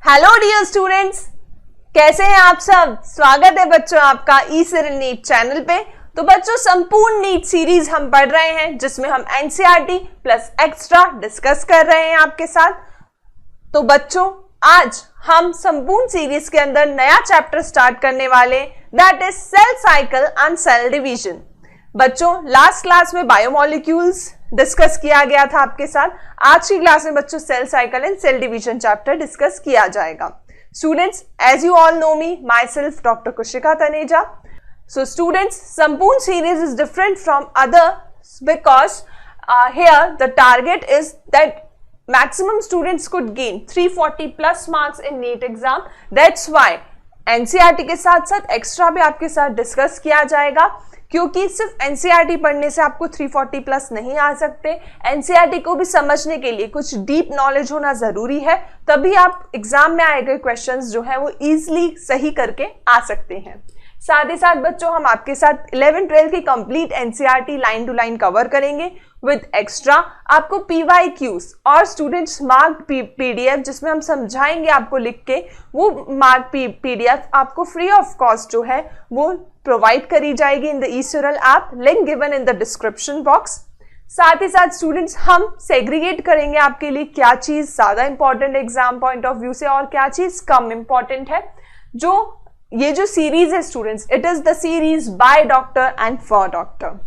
Hello dear students, कैसे हैं आप सब। स्वागत है बच्चों आपका ई सिरिल नीट चैनल पे। तो बच्चों संपूर्ण नीट सीरीज हम पढ़ रहे हैं जिसमें हम एनसीईआरटी प्लस एक्स्ट्रा डिस्कस कर रहे हैं आपके साथ। तो बच्चों आज हम संपूर्ण सीरीज के अंदर नया चैप्टर स्टार्ट करने वाले, that is cell cycle and cell division. बच्चों लास्ट क्लास में बायोमोलिक्यूल्स डिस्कस किया गया था आपके साथ। आज की क्लास में बच्चों cell cycle and cell division chapter discuss किया जाएगा। Students, as you all know me, my self doctor Kushika Taneja. So students, संपूर्ण series is different from others because here the target is that maximum students could gain 340 plus marks in NEET exam. That's why NCERT के साथ साथ extra भी आपके साथ discuss किया जाएगा, क्योंकि सिर्फ NCERT पढ़ने से आपको 340 प्लस नहीं आ सकते। NCERT को भी समझने के लिए कुछ डीप नॉलेज होना जरूरी है, तभी आप एग्जाम में आए गए क्वेश्चंस जो है वो इजीली सही करके आ सकते हैं। साथ ही साथ बच्चों हम आपके साथ 11-12 की complete NCERT line to line cover करेंगे विद एक्स्ट्रा। आपको PYQs और स्टूडेंट्स मार्क PDF जिसमें हम समझाएंगे आपको लिख के, वो मार्क PDF आपको फ्री ऑफ कॉस्ट जो है वो प्रोवाइड करी जाएगी in the eSaral app, link given in the description box. साथ ही साथ स्टूडेंट्स हम सेग्रीगेट करेंगे आपके लिए क्या चीज ज्यादा important exam point of view से और क्या चीज कम इंपॉर्टेंट है। ये जो सीरीज है students, it is the series by doctor and for doctor.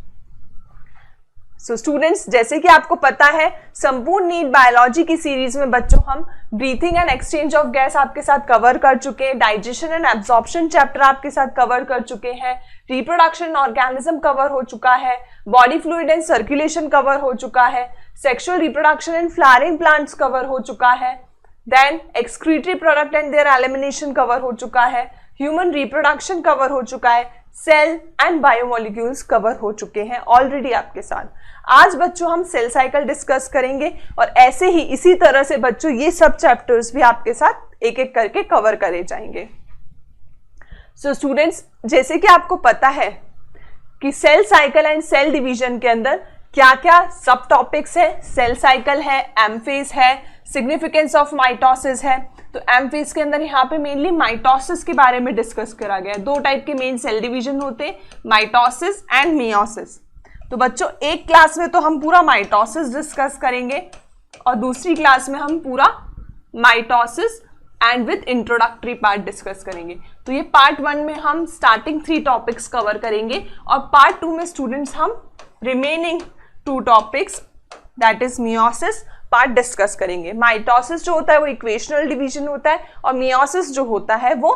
So students, जैसे कि आपको पता है संपूर्ण नीट बायोलॉजी की सीरीज में बच्चों हम breathing and exchange of gas आपके साथ कवर कर चुके हैं, डाइजेशन एंड एब्जॉर्प्शन चैप्टर आपके साथ कवर कर चुके हैं, रिप्रोडक्शन ऑर्गेनिज्म कवर हो चुका है, body fluid and circulation cover हो चुका है, sexual reproduction and flowering plants cover हो चुका है, then excretory product and their elimination cover हो चुका है, ह्यूमन रिप्रोडक्शन कवर हो चुका है, सेल एंड बायोमोलिक्यूल्स कवर हो चुके हैं ऑलरेडी आपके साथ। आज बच्चों हम सेल साइकिल डिस्कस करेंगे और ऐसे ही इसी तरह से बच्चों ये सब चैप्टर्स भी आपके साथ एक एक करके कवर करे जाएंगे। सो स्टूडेंट्स, जैसे कि आपको पता है कि cell cycle and cell division के अंदर क्या क्या सब टॉपिक्स है। सेल साइकिल है, एम फेज है, सिग्निफिकेंस ऑफ माइटोसिस है। तो एम फेज के अंदर यहाँ पे मेनली माइटोसिस के बारे में डिस्कस करा गया है। दो टाइप के मेन सेल डिवीजन होते हैं, माइटोसिस एंड मियोसिस। तो बच्चों एक क्लास में तो हम पूरा माइटोसिस डिस्कस करेंगे और दूसरी क्लास में हम पूरा mitosis and with introductory part discuss करेंगे। तो ये पार्ट 1 में हम स्टार्टिंग 3 टॉपिक्स कवर करेंगे और पार्ट 2 में स्टूडेंट्स हम remaining 2 topics that is meiosis part discuss करेंगे। माइटोसिस जो होता है वो इक्वेशनल डिवीजन होता है और मियोसिस जो होता है वो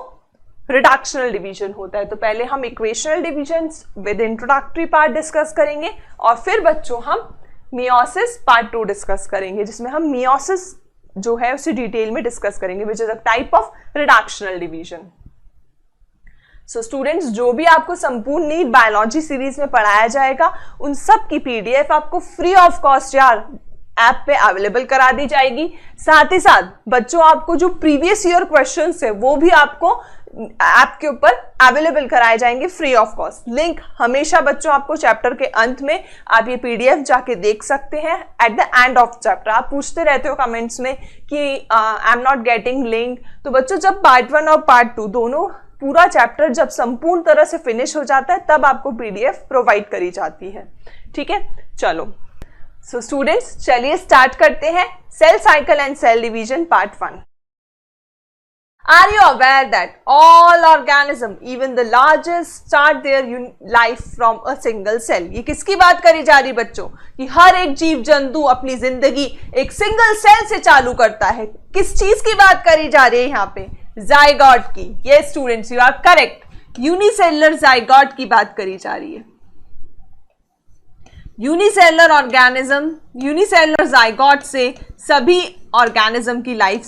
रिडक्शनल डिवीजन होता है। तो पहले हम equational division with introductory part discuss करेंगे और फिर बच्चों हम मियोसिस पार्ट 2 डिस्कस करेंगे, जिसमें हम मियोसिस जो है उसे डिटेल में डिस्कस करेंगे, which is a type of reductional division. So students, जो भी आपको संपूर्ण नीट बायोलॉजी सीरीज में पढ़ाया जाएगा उन सब की PDF आपको फ्री ऑफ कॉस्ट यार ऐप पे अवेलेबल करा दी जाएगी। साथ ही साथ बच्चों आपको जो प्रीवियस ईयर क्वेश्चंस है वो भी आपको ऐप के ऊपर अवेलेबल कराए जाएंगे फ्री ऑफ कॉस्ट। लिंक हमेशा बच्चों आपको चैप्टर के अंत में आप ये PDF जाके देख सकते हैं at the end of chapter. आप पूछते रहते हो कमेंट्स में कि I am not getting link. तो बच्चों जब पार्ट 1 और पार्ट 2 दोनों पूरा चैप्टर जब संपूर्ण तरह से फिनिश हो जाता है तब आपको PDF प्रोवाइड करी जाती है। ठीक है, चलो सो स्टूडेंट्स चलिए स्टार्ट करते हैं cell cycle and cell division part 1। Are you aware that all organism, even the largest, start their life from a single cell? ये किसकी बात करी जा रही बच्चों? कि हर एक जीव जंतु अपनी जिंदगी एक सिंगल सेल से चालू करता है। किस चीज की बात करी जा रही है यहाँ पे? जाइगोट की। Yes students, you are correct. Unicellular zygote की बात करी जा रही है। यूनिसेलुलर ऑर्गेनिज्म, यूनिसेलुलर जाइगोट से सभी ऑर्गेनिज्म की लाइफ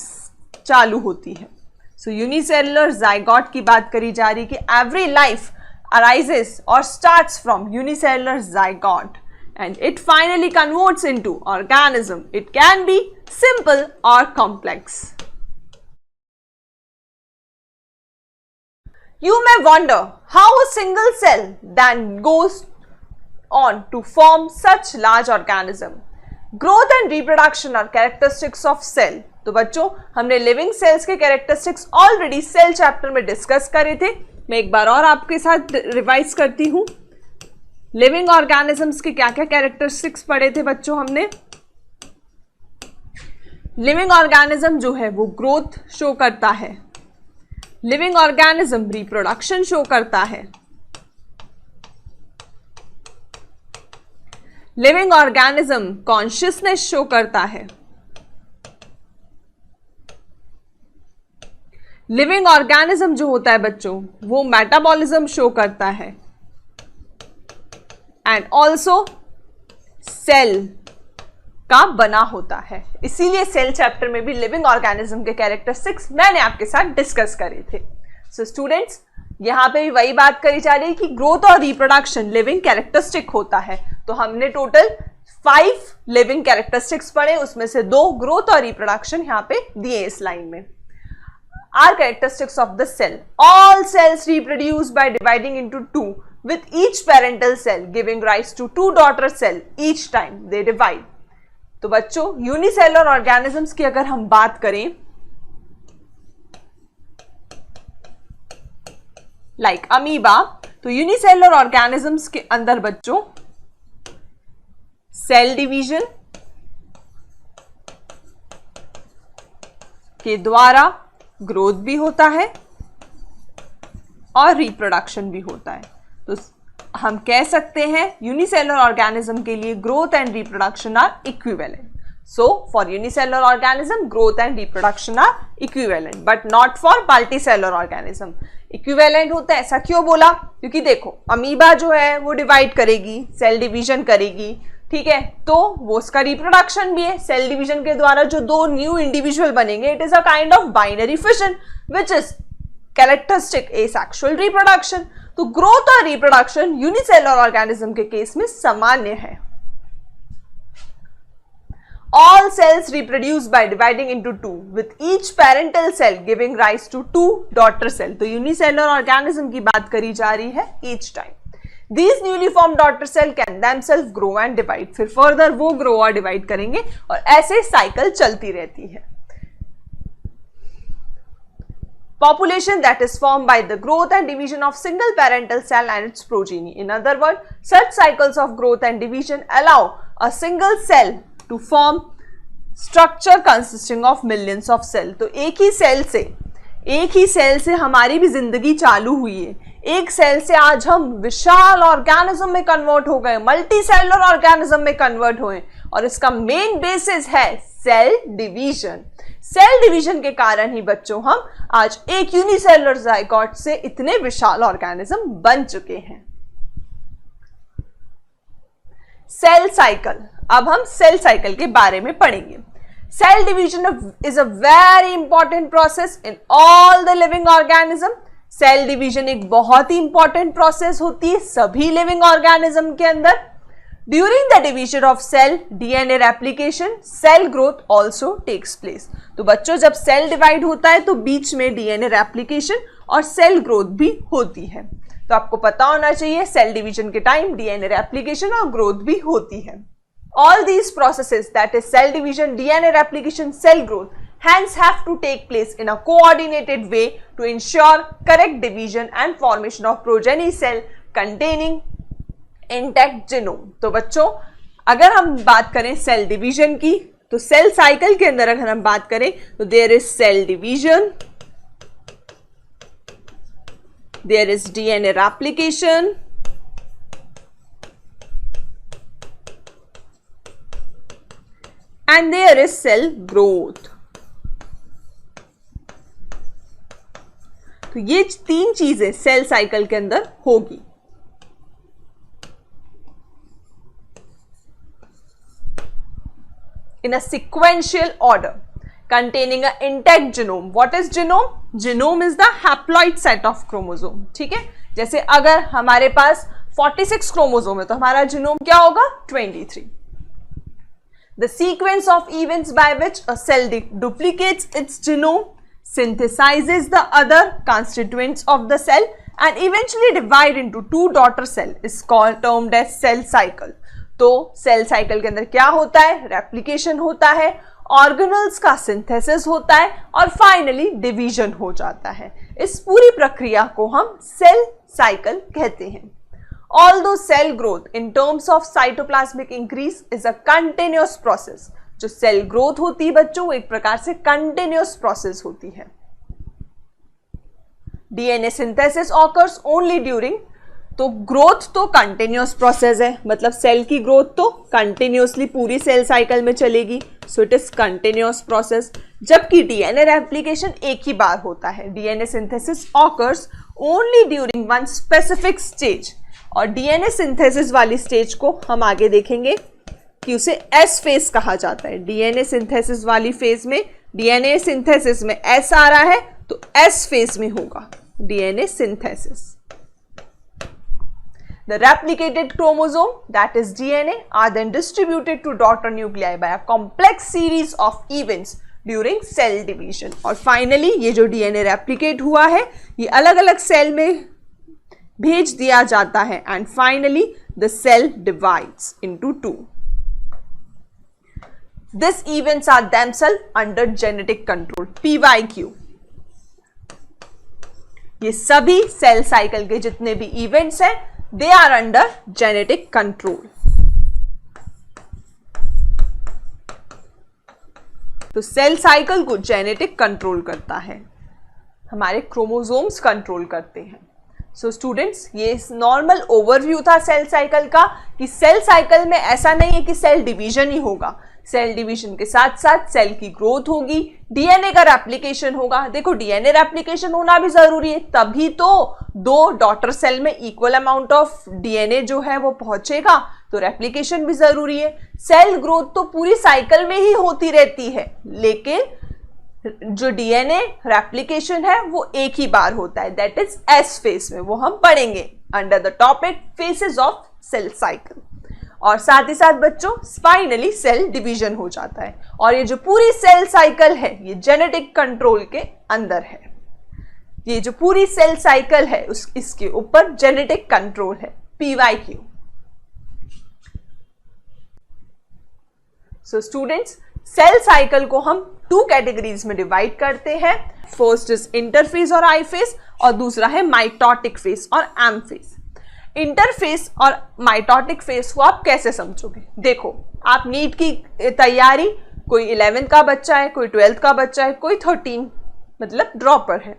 चालू होती है। सो यूनिसेलुलर जाइगोट की बात करी जा रही कि एवरी लाइफ अराइजेस और starts from unicellular zygote and it finally converts into organism. It can be simple और complex. You may wonder how a single cell then goes on to form such large organism. Growth and reproduction are characteristics of cell. तो बच्चों हमने living cells के characteristics already cell chapter में discuss करे थे। मैं एक बार और आपके साथ रिवाइज करती हूं। लिविंग ऑर्गेनिजम्स के क्या क्या कैरेक्टरिस्टिक्स पढ़े थे बच्चों हमने। लिविंग ऑर्गेनिज्म जो है वो ग्रोथ शो करता है, लिविंग ऑर्गेनिज्म रिप्रोडक्शन शो करता है, लिविंग ऑर्गेनिज्म कॉन्शियसनेस शो करता है, लिविंग ऑर्गेनिज्म जो होता है बच्चों वो मेटाबॉलिज्म शो करता है, एंड ऑल्सो सेल का बना होता है। इसीलिए सेल चैप्टर में भी लिविंग ऑर्गेनिज्म के कैरेक्टरिस्टिक्स मैंने आपके साथ डिस्कस करे थे। सो स्टूडेंट्स, यहां पे भी वही बात करी जा रही है कि ग्रोथ और रिप्रोडक्शन लिविंग कैरेक्टरिस्टिक होता है। तो हमने टोटल 5 लिविंग कैरेक्टरिस्टिक्स पढ़े, उसमें से 2 ग्रोथ और रिप्रोडक्शन यहां पे दिए इस लाइन में। Are characteristics of the cell. All cells reproduce by dividing into 2 with each parental cell giving rise to 2 daughter cell each time they divide. तो बच्चों यूनिसेलुलर ऑर्गेनिजम्स की अगर हम बात करें, लाइक अमीबा, तो यूनिसेलुलर ऑर्गेनिजम्स के अंदर बच्चों सेल डिवीजन के द्वारा ग्रोथ भी होता है और रिप्रोडक्शन भी होता है। तो हम कह सकते हैं यूनिसेलुलर ऑर्गेनिज्म के लिए growth and reproduction are equivalent. So for unicellular organism growth and reproduction are equivalent, but not for multicellular organism. Equivalent होता है, ऐसा क्यों बोला? क्योंकि देखो अमीबा जो है वो डिवाइड करेगी, सेल डिवीजन करेगी, ठीक है, तो वो उसका रिप्रोडक्शन भी है। सेल डिवीजन के द्वारा जो 2 न्यू इंडिविजुअल बनेंगे, it is a kind of binary fission which is characteristic asexual reproduction. तो ग्रोथ और रिप्रोडक्शन यूनिसेलुलर ऑर्गेनिज्म के केस में सामान्य है। All cells reproduce by dividing into 2 with each parental cell giving rise to 2 daughter cell। तो unicellular organism की बात करी जा रही है each time। These newly formed daughter cell can themselves grow and divide। फिर फर्दर वो ग्रो और डिवाइड करेंगे और ऐसे साइकिल चलती रहती है। Population that is formed by the growth and division of single parental cell and its progeny. In other words, such cycles of growth and division allow a single cell to form structure consisting of millions of cells। तो एक ही cell से हमारी भी जिंदगी चालू हुई है। एक सेल से आज हम विशाल ऑर्गेनिज्म में कन्वर्ट हो गए, मल्टी सेलुलर ऑर्गेनिज्म में कन्वर्ट हुए, और इसका मेन बेसिस है सेल डिवीजन। सेल डिवीजन के कारण ही बच्चों हम आज एक यूनिसेलुलर जाइगोट से इतने विशाल ऑर्गेनिज्म बन चुके हैं। सेल साइकिल, अब हम सेल साइकिल के बारे में पढ़ेंगे। Cell division is a very important process in all the living organism. सेल डिवीजन एक बहुत ही इंपॉर्टेंट प्रोसेस होती है सभी लिविंग ऑर्गेनिज्म के अंदर। During the division of cell DNA replication cell growth also takes place. तो बच्चों जब सेल डिवाइड होता है तो बीच में डीएनए रेप्लिकेशन और सेल ग्रोथ भी होती है। तो आपको पता होना चाहिए सेल डिवीजन के टाइम डीएनए रेप्लिकेशन और ग्रोथ भी होती है। All these processes, that is cell division, DNA replication, cell growth, hence have to take place in a coordinated way to ensure correct division and formation of progeny cell containing intact genome। तो बच्चों अगर हम बात करें cell division की, तो cell cycle के अंदर अगर हम बात करें तो there is cell division, there is DNA replication, and there is cell growth। तो ये 3 चीजें सेल साइकिल के अंदर होगी। in a sequential order containing an intact genome। what is genome? genome is the haploid set of chromosome। ठीक है, जैसे अगर हमारे पास 46 क्रोमोसोम है तो हमारा जीनोम क्या होगा? 23। The sequence of events by which a cell duplicates its genome, synthesizes the other constituents of the cell and eventually divide into 2 daughter cell is called termed as cell cycle। तो cell cycle के अंदर क्या होता है? Replication होता है organelles का synthesis होता है और फाइनली डिवीजन हो जाता है। इस पूरी प्रक्रिया को हम सेल साइकिल कहते हैं। Although cell growth in terms of cytoplasmic increase is a continuous process, जो सेल ग्रोथ होती है बच्चों वो एक प्रकार से कंटिन्यूअस प्रोसेस होती है। DNA synthesis occurs only during, तो ग्रोथ तो कंटिन्यूअस प्रोसेस है, मतलब सेल की ग्रोथ तो कंटिन्यूअसली पूरी सेल साइकिल में चलेगी, so it is continuous process. जबकि डीएनए रेप्लिकेशन एक ही बार होता है। DNA synthesis occurs only during one specific stage, और डीएनए सिंथेसिस वाली स्टेज को हम आगे देखेंगे कि उसे एस फेज कहा जाता है। डीएनए सिंथेसिस वाली फेज में, डीएनए सिंथेसिस में एस आ रहा है तो एस फेज में होगा DNA synthesis. The replicated chromosome, that is DNA, are then distributed to daughter nuclei by a complex series of events during cell division। और finally ये जो डीएनए रेप्लिकेट हुआ है ये अलग अलग सेल में भेज दिया जाता है and finally the cell divides into two. This events are themselves under genetic control, PYQ। ये सभी सेल साइकिल के जितने भी इवेंट्स हैं they are under genetic control. तो सेल साइकिल को जेनेटिक कंट्रोल करता है, हमारे क्रोमोसोम्स कंट्रोल करते हैं। सो स्टूडेंट्स, ये नॉर्मल ओवरव्यू था सेल साइकिल का कि सेल साइकिल में ऐसा नहीं है कि सेल डिवीजन ही होगा, सेल डिवीजन के साथ साथ सेल की ग्रोथ होगी, डीएनए का रेप्लिकेशन होगा। देखो डीएनए रेप्लिकेशन होना भी जरूरी है, तभी तो दो डॉटर सेल में इक्वल अमाउंट ऑफ डीएनए जो है वो पहुंचेगा, तो रेप्लिकेशन भी जरूरी है। सेल ग्रोथ तो पूरी साइकिल में ही होती रहती है, लेकिन जो डीएनए रेप्लिकेशन है वो एक ही बार होता है, दैट इज एस फेज में, वो हम पढ़ेंगे under the topic phases of cell cycle. और साथ ही साथ बच्चों फाइनली सेल डिवीजन हो जाता है, और ये जो पूरी सेल साइकिल है ये जेनेटिक कंट्रोल के अंदर है। ये जो पूरी सेल साइकिल है इसके ऊपर जेनेटिक कंट्रोल है, PYQ। So students, cell cycle को हम टू कैटेगरीज में डिवाइड करते हैं। फर्स्ट इज इंटरफेज और आई फेज, और दूसरा है माइटोटिक फेज और एम फेज। इंटरफेस और माइटोटिक फेज को आप कैसे समझोगे? देखो, आप नीट की तैयारी, कोई 11th का बच्चा है, कोई 12th का बच्चा है, कोई 13 मतलब ड्रॉपर है,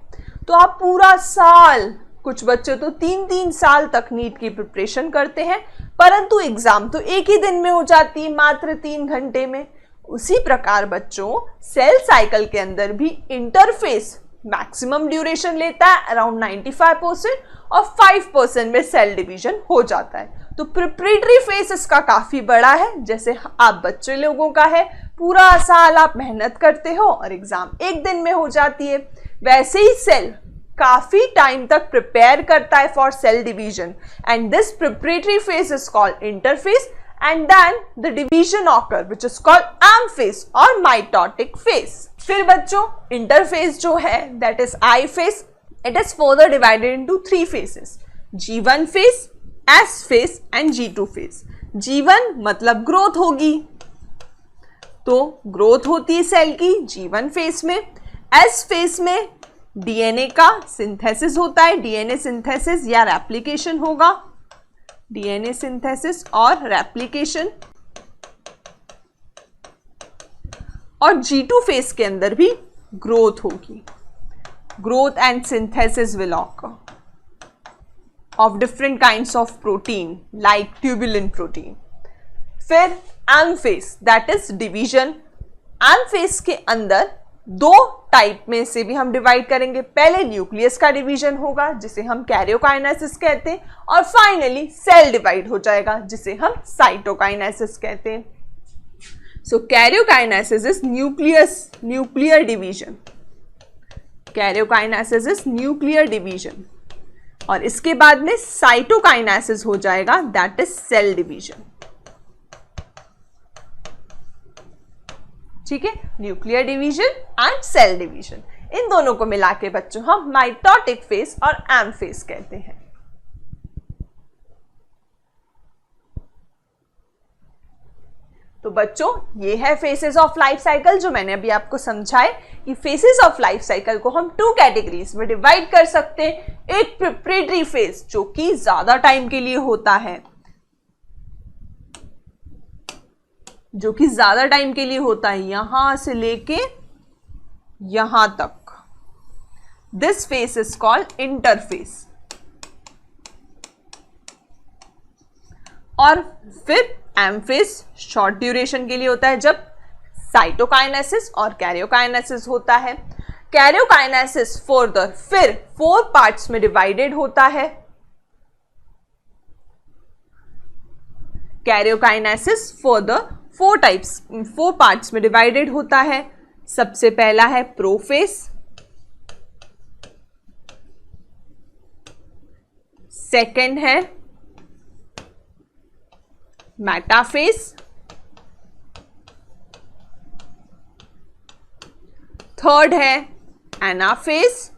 तो आप पूरा साल, कुछ बच्चे तो 3-3 साल तक नीट की प्रिपरेशन करते हैं, परंतु एग्जाम तो एक ही दिन में हो जाती है, मात्र 3 घंटे में। उसी प्रकार बच्चों सेल साइकिल के अंदर भी इंटरफेस मैक्सिमम ड्यूरेशन लेता है अराउंड 95%, और 5% में सेल डिवीजन हो जाता है। तो प्रिपरेटरी फेज इसका काफी बड़ा है, जैसे आप बच्चे लोगों का है पूरा साल आप मेहनत करते हो और एग्जाम एक दिन में हो जाती है, वैसे ही सेल काफी टाइम तक प्रिपेयर करता है for sale division, and this preparatory phase is called interphase, and then the division occur which is called M phase or mitotic phase। फिर बच्चों इंटरफेज जो है that is I phase, it is further divided into 3 phases, G1 phase, S phase and G2 phase। G1 मतलब growth होगी, तो growth होती है cell की G1 फेज में। S फेज में डीएनए का सिंथेसिस होता है, डीएनए सिंथेसिस या रेप्लिकेशन होगा, डीएनए सिंथेसिस और रेप्लिकेशन। और G2 फेज के अंदर भी ग्रोथ होगी, growth and synthesis will occur of different kinds of protein like tubulin protein. फिर M phase that is division. M phase के अंदर 2 टाइप में से भी हम डिवाइड करेंगे, पहले न्यूक्लियस का डिवीजन होगा जिसे हम कैरियोकाइनेसिस कहते हैं, और फाइनली सेल डिवाइड हो जाएगा जिसे हम साइटोकाइनेसिस कहते हैं। So karyokinesis is nuclear division, karyokinesis is nuclear division, और इसके बाद में साइटोकाइनेसिस हो जाएगा दैट इज सेल डिवीजन। ठीक है, nuclear division and cell division, इन दोनों को मिला के बच्चों हम माइटोटिक फेज और एम फेज कहते हैं। तो बच्चों ये है फेसेस ऑफ लाइफ साइकिल जो मैंने अभी आपको समझाए कि फेसेस ऑफ लाइफ साइकिल को हम 2 कैटेगरीज में डिवाइड कर सकते हैं। एक प्रिपरेटरी फेज जो कि ज्यादा टाइम के लिए होता है, जो कि ज्यादा टाइम के लिए होता है, यहां से लेके यहां तक। This phase is called interface. और फिर एम फेज शॉर्ट ड्यूरेशन के लिए होता है जब साइटोकाइनेसिस और कैरियोकाइनेसिस होता है। कैरियोकाइनेसिस फिर 4 पार्ट्स में डिवाइडेड होता है। कैरियोकाइनेसिस 4 पार्ट्स में डिवाइडेड होता है। सबसे पहला है प्रोफेज, सेकंड है मेटाफेज, थर्ड है एनाफेज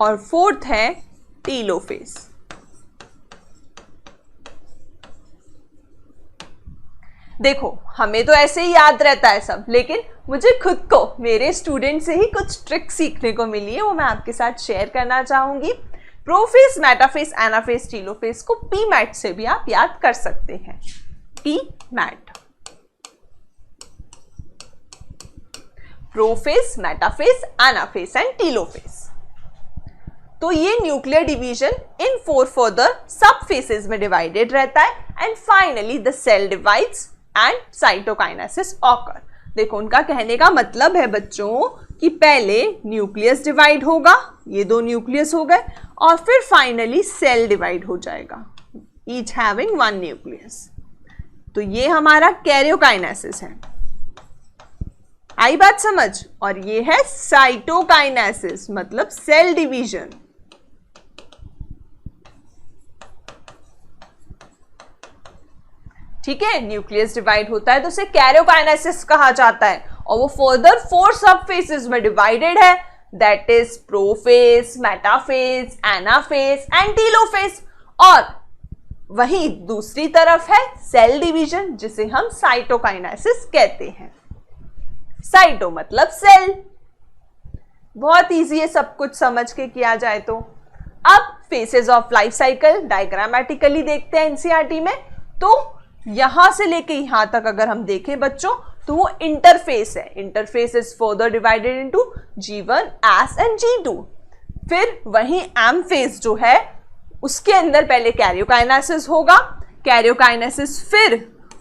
और फोर्थ है टीलोफेज। देखो हमें तो ऐसे ही याद रहता है सब, लेकिन मुझे खुद को मेरे स्टूडेंट से ही कुछ ट्रिक सीखने को मिली है, वो मैं आपके साथ शेयर करना चाहूंगी। प्रोफेज, मेटाफेज, एनाफेज, टीलोफेज को पी मैट से भी आप याद कर सकते हैं। P MAT, prophase, metaphase, anaphase and telophase. तो ये nuclear division in 4 further sub phases में डिवाइडेड रहता है and finally the cell divides and cytokinesis occur. देखो उनका कहने का मतलब है बच्चों कि पहले न्यूक्लियस डिवाइड होगा, ये 2 न्यूक्लियस हो गए, और फिर फाइनली सेल डिवाइड हो जाएगा, ईच हैविंग 1 न्यूक्लियस। तो ये हमारा कैरियोकाइनेसिस है, आई बात समझ। और ये है साइटोकाइनेसिस मतलब सेल डिवीजन। ठीक है, न्यूक्लियस डिवाइड होता है तो उसे कैरियोकाइनेसिस कहा जाता है, और वो फर्दर 4 सब फेसेस में डिवाइडेड है, that is prophase, metaphase, anaphase and telophase. और वही दूसरी तरफ है सेल डिवीजन जिसे हम साइटोकाइनेसिस कहते हैं। साइटो मतलब सेल। बहुत इजी है सब कुछ समझ के किया जाए तो। अब faces of life cycle diagrammatically देखते हैं एनसीईआरटी में। तो यहां से लेके यहां तक अगर हम देखें बच्चों तो वो इंटरफेस है। Interface is further divided into G1, S and G2। फिर वही एम फेज जो है उसके अंदर पहले कैरियोकाइनेसिस होगा। कैरियोकाइनेसिस फिर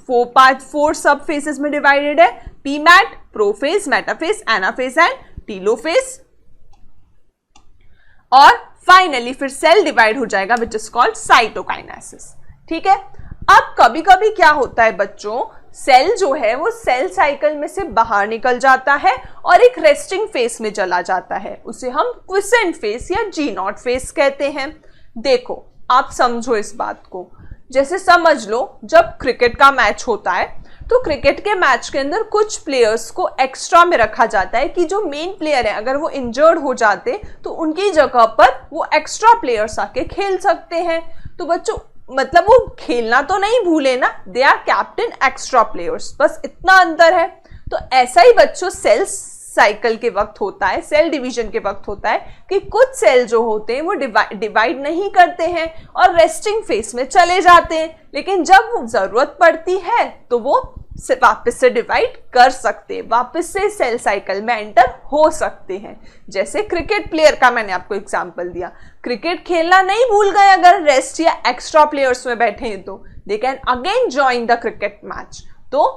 4 सब फेसेस में डिवाइडेड है, PMAT, prophase, metaphase, anaphase and telophase. और फाइनली फिर सेल डिवाइड हो जाएगा विच इज कॉल्ड साइटोकाइनेसिस। ठीक है, अब कभी कभी क्या होता है बच्चों, सेल जो है वो सेल साइकिल में से बाहर निकल जाता है और एक रेस्टिंग फेज में चला जाता है, उसे हम क्विसेंट फेज या G0 फेज कहते हैं। देखो आप समझो इस बात को, जैसे समझ लो जब क्रिकेट का मैच होता है तो क्रिकेट के मैच के अंदर कुछ प्लेयर्स को एक्स्ट्रा में रखा जाता है कि जो मेन प्लेयर है अगर वो इंजर्ड हो जाते तो उनकी जगह पर वो एक्स्ट्रा प्लेयर्स आके खेल सकते हैं। तो बच्चों मतलब वो खेलना तो नहीं भूले ना, they are captain extra players, बस इतना अंतर है। तो ऐसा ही बच्चों सेल साइकिल के वक्त होता है, सेल डिवीजन के वक्त होता है कि कुछ सेल जो होते हैं वो डिवाइड नहीं करते हैं और रेस्टिंग फेज में चले जाते हैं, लेकिन जब जरूरत पड़ती है तो वो वापस से डिवाइड कर सकते हैं, वापस से सेल साइकिल में एंटर हो सकते हैं। जैसे क्रिकेट प्लेयर का मैंने आपको एग्जांपल दिया, क्रिकेट खेलना नहीं भूल गए अगर रेस्ट या एक्स्ट्रा प्लेयर्स में बैठे हैं तो they can again join the cricket match, तो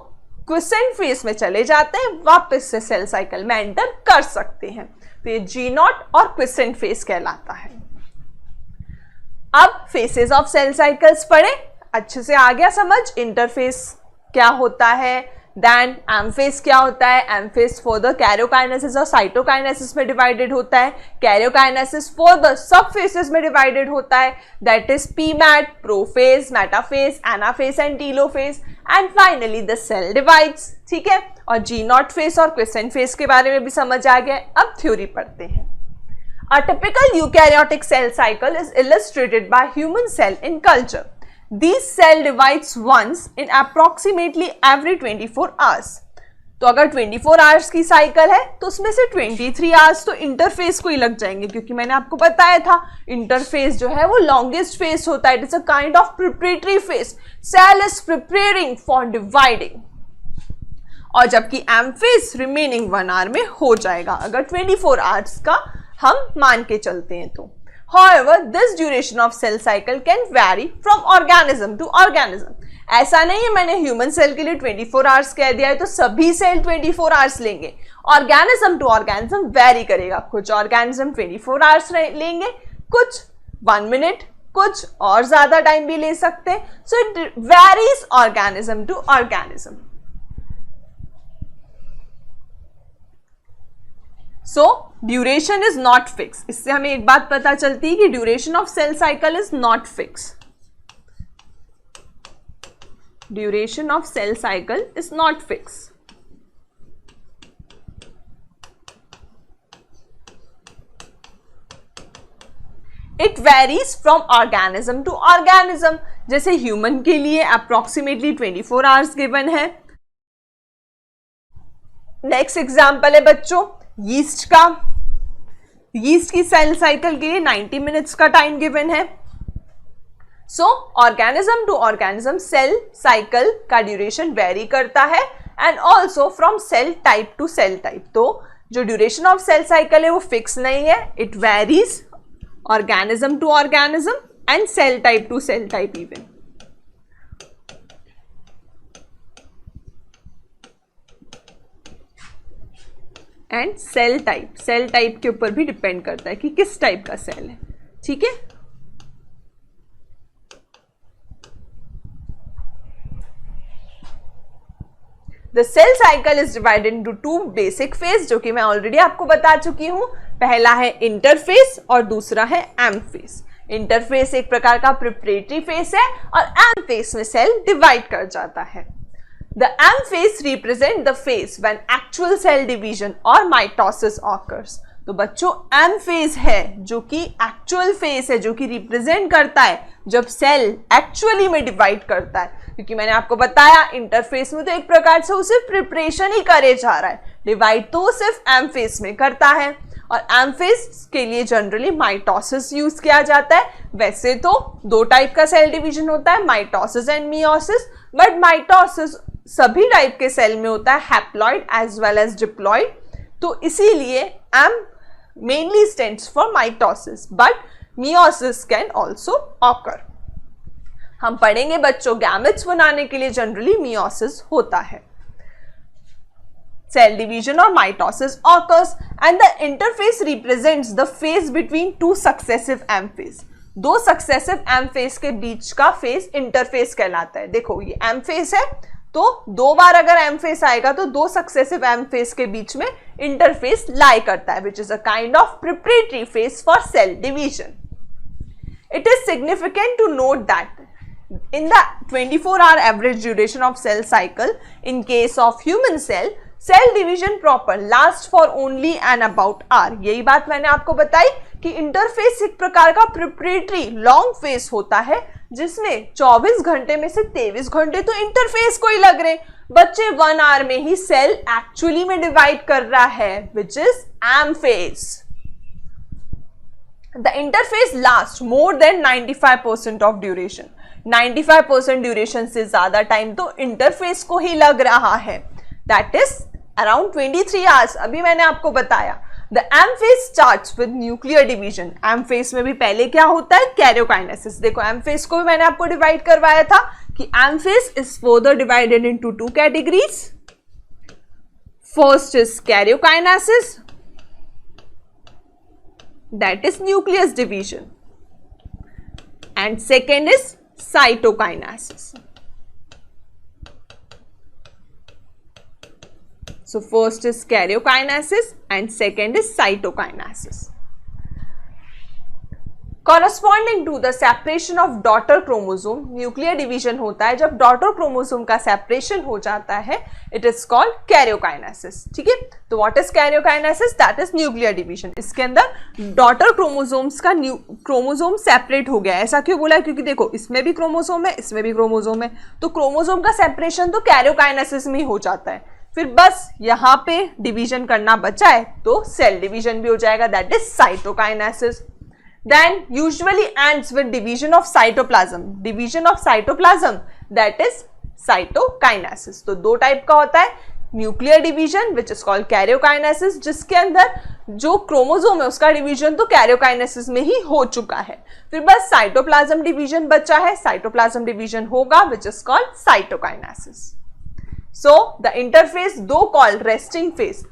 क्विसेंट फेज में चले जाते हैं, वापस से सेल साइकिल में एंटर कर सकते हैं। तो ये G0 और क्विसेंट फेज कहलाता है। अब फेसेस ऑफ सेल साइकिल्स पढ़े, अच्छे से आ गया समझ इंटरफेस क्या होता है, देन एमफेज क्या होता है। एमफेज फर्दर कैरियोकाइनेसिस और साइटोकाइनेसिस में डिवाइडेड होता है। कैरियोकाइनेसिस फर्दर सब फेसेस में डिवाइडेड होता है, that is PMAT, prophase, metaphase, anaphase and telophase and finally the cell divides. ठीक है, और G0 फेज और क्विसेंट फेज के बारे में भी समझ आ गया। अब थ्योरी पढ़ते हैं। A typical eukaryotic cell cycle is illustrated by human cell in culture. These cell divides once in approximately every 24 hours. तो अगर 24 आवर्स की साइकिल है तो उसमें से 23 आवर्स तो इंटरफेस को ही लग जाएंगे, क्योंकि मैंने आपको बताया था इंटरफेस जो है वो लॉन्गेस्ट फेज होता है. It is a kind of preparatory phase. Cell is preparing for dividing. और जबकि एम फेज रिमेनिंग 1 आवर में हो जाएगा अगर 24 आवर्स का हम मान के चलते हैं तो. However, this duration of cell cycle can vary from organism to organism. ऐसा नहीं है मैंने ह्यूमन सेल के लिए 24 आवर्स कह दिया है तो सभी सेल 24 आवर्स लेंगे. ऑर्गेनिज्म टू ऑर्गेनिज्म वेरी करेगा. कुछ ऑर्गेनिज्म 24 आवर्स लेंगे, कुछ 1 मिनट, कुछ और ज्यादा टाइम भी ले सकते हैं. So it varies organism to organism. So duration is not fix. इससे हमें एक बात पता चलती है कि duration of cell cycle is not fix. Duration of cell cycle is not fix. It varies from organism to organism. जैसे human के लिए अप्रोक्सीमेटली 24 आवर्स गिवन है. नेक्स्ट एग्जाम्पल है बच्चों यीस्ट का. यीस्ट की सेल साइकिल के लिए 90 मिनट्स का टाइम गिवन है. So organism to organism cell cycle का ड्यूरेशन वेरी करता है and also from cell type to cell type. तो जो ड्यूरेशन ऑफ सेल साइकिल है वो फिक्स नहीं है. It varies organism to organism and cell type to cell type even. And cell type के ऊपर भी डिपेंड करता है कि किस टाइप का सेल है. ठीक है. The cell cycle is divided into 2 basic phase, जो कि मैं ऑलरेडी आपको बता चुकी हूं. पहला है इंटरफेस और दूसरा है एम फेज. इंटरफेस एक प्रकार का प्रिपरेटरी फेज है और एम फेज में सेल डिवाइड कर जाता है. The M phase represent the phase when actual cell division or mitosis occurs. तो बच्चों M phase है जो कि actual phase है, जो कि represent करता है जब सेल एक्चुअली में डिवाइड करता है. क्योंकि मैंने आपको बताया इंटरफेस में तो एक प्रकार से उसे प्रिपरेशन ही करे जा रहा है, डिवाइड तो सिर्फ M phase में करता है. और M phase के लिए जनरली माइटोसिस यूज किया जाता है. वैसे तो 2 टाइप का सेल डिवीजन होता है, mitosis and meiosis. But mitosis सभी टाइप के सेल में होता है, haploid as well as diploid. तो इसीलिए M mainly stands for mitosis, but meiosis can also occur. हम पढ़ेंगे बच्चों गैमेट्स बनाने के लिए जनरली मियोसिस होता है. Cell division or mitosis occurs and the interface represents the phase between 2 successive M phase. 2 successive M phase के बीच का phase interface कहलाता है. देखो ये M phase है तो 2 बार अगर M phase आएगा तो 2 successive M phase के बीच में interface lie करता है, which is a kind of preparatory phase for cell division. It is significant to note that in the 24-hour average duration of cell cycle, in case of human cell division proper last for only and about hour. यही बात मैंने आपको बताई कि interface एक प्रकार का preparatory long phase होता है जिसमें 24 घंटे में से 23 घंटे तो इंटरफेस को ही लग रहे. बच्चे 1 आवर में ही सेल एक्चुअली में डिवाइड कर रहा है, which is M phase. The interphase last more than 95% of duration. 95% duration से ज्यादा टाइम तो इंटरफेस को ही लग रहा है. That is around 23 hours. अभी मैंने आपको बताया the M phase starts with nuclear division. M phase में भी पहले क्या होता है, कैरियोकाइनेसिस. देखो एम फेज को भी मैंने आपको डिवाइड करवाया था कि M phase is further divided into 2 categories. First is karyokinesis, that is nucleus division, and second is cytokinesis. So first is karyokinesis and second is cytokinesis. Corresponding to the separation of daughter chromosome, nuclear division होता है जब daughter chromosome का separation हो जाता है, it is called karyokinesis. ठीक है, तो what is karyokinesis? That is nuclear division. इसके अंदर डॉटर क्रोमोसोम्स का क्रोमोसोम सेपरेट हो गया। ऐसा क्यों बोला? क्योंकि देखो इसमें भी क्रोमोसोम है, इसमें भी क्रोमोसोम है, तो क्रोमोसोम का सेपरेशन तो कैरियोकाइनेसिस में ही हो जाता है। फिर बस यहां पे डिवीजन करना बचा है तो सेल डिवीजन भी हो जाएगा, that is cytokinesis. Then usually ends with division of cytoplasm. Division of cytoplasm, that is cytokinesis. तो दो टाइप का होता है, nuclear division which is called karyokinesis, जिसके अंदर जो क्रोमोसोम है उसका डिवीजन तो कैरियोकाइनेसिस में ही हो चुका है। फिर बस साइटोप्लाज्म डिवीजन बचा है, साइटोप्लाज्म डिवीजन होगा which is called cytokinesis. So the interface दो कॉल्ड रेस्टिंग फेस,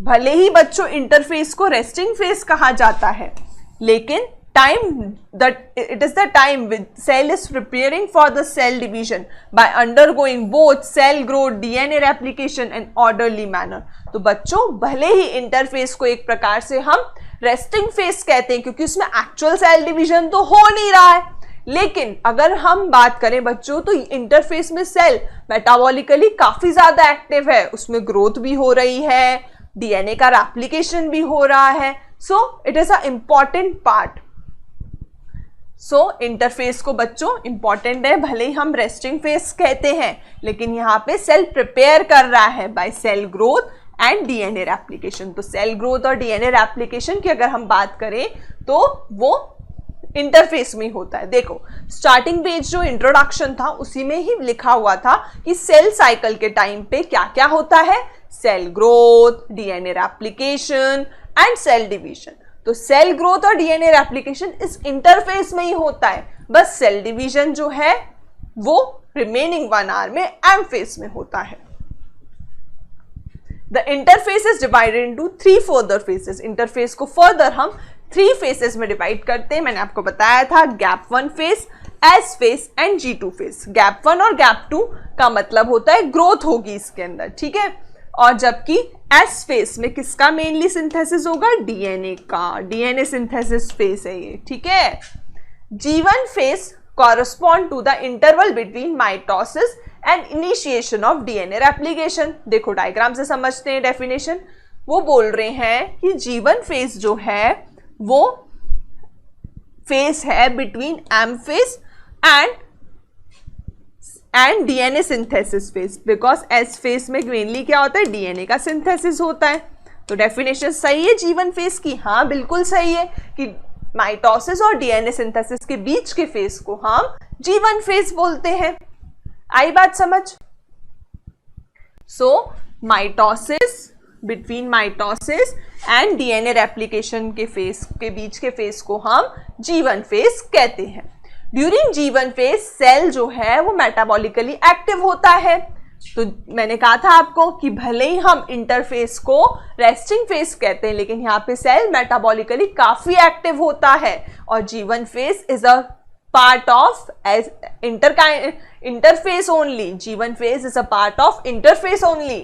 भले ही बच्चों इंटरफेस को रेस्टिंग फेस कहा जाता है, लेकिन it is the time when cell is preparing for the cell division by undergoing both cell growth, DNA replication and orderly manner। तो बच्चों भले ही इंटरफेस को एक प्रकार से हम रेस्टिंग फेस कहते हैं क्योंकि उसमें एक्चुअल सेल डिवीजन तो हो नहीं रहा है, लेकिन अगर हम बात करें बच्चों तो इंटरफेस में सेल मेटाबॉलिकली काफी ज्यादा एक्टिव है, उसमें ग्रोथ भी हो रही है, डीएनए का रेप्लिकेशन भी हो रहा है। So it is a important part. So interface को बच्चों इंपॉर्टेंट है, भले ही हम रेस्टिंग फेस कहते हैं, लेकिन यहाँ पे सेल प्रिपेयर कर रहा है by cell growth and DNA replication. तो सेल ग्रोथ और डीएनए रेप्लिकेशन की अगर हम बात करें तो वो इंटरफेस में होता है। देखो स्टार्टिंग पेज जो इंट्रोडक्शन था उसी में ही लिखा हुआ था कि सेल साइकिल के टाइम पे क्या क्या होता है, cell growth, DNA replication and cell division. तो सेल ग्रोथ और डीएनए रेप्लिकेशन इस इंटरफेस में ही होता है, बस सेल डिवीजन जो है वो रिमेनिंग 1 आवर में एम फेस में होता है। The interface is divided into 3 further faces. Interface को फर्दर हम 3 फेसेस में डिवाइड करते हैं। मैंने आपको बताया था gap 1 face, S phase and G2 face. Gap 1 और गैप 2 का मतलब होता है ग्रोथ होगी इसके अंदर, ठीक है, और जबकि एस फेस में किसका मेनली सिंथेसिस होगा, डीएनए का, डीएनए सिंथेसिस फेस है ये, ठीक है। G1 phase correspond to the interval between mitosis and initiation of DNA replication. देखो डायग्राम से समझते हैं डेफिनेशन। वो बोल रहे हैं कि G1 फेस जो है वो फेस है between M phase and DNA synthesis phase, because S phase में मेनली क्या होता है, डीएनए का सिंथेसिस होता है। तो डेफिनेशन सही है G1 फेस की, हाँ बिल्कुल सही है कि माइटोसिस और डीएनए सिंथेसिस के बीच के फेस को हम G1 फेस बोलते हैं। आई बात समझ? So mitosis, between mitosis and DNA replication के फेस के बीच के फेस को हम G1 फेस कहते हैं। ड्यूरिंग G1 फेज सेल जो है वो मेटाबॉलिकली एक्टिव होता है। तो मैंने कहा था आपको कि भले ही हम इंटरफेस को रेस्टिंग फेज कहते हैं, लेकिन यहाँ पे सेल मेटाबॉलिकली काफी एक्टिव होता है और G1 phase is a part of interface only. G1 phase is a part of interface only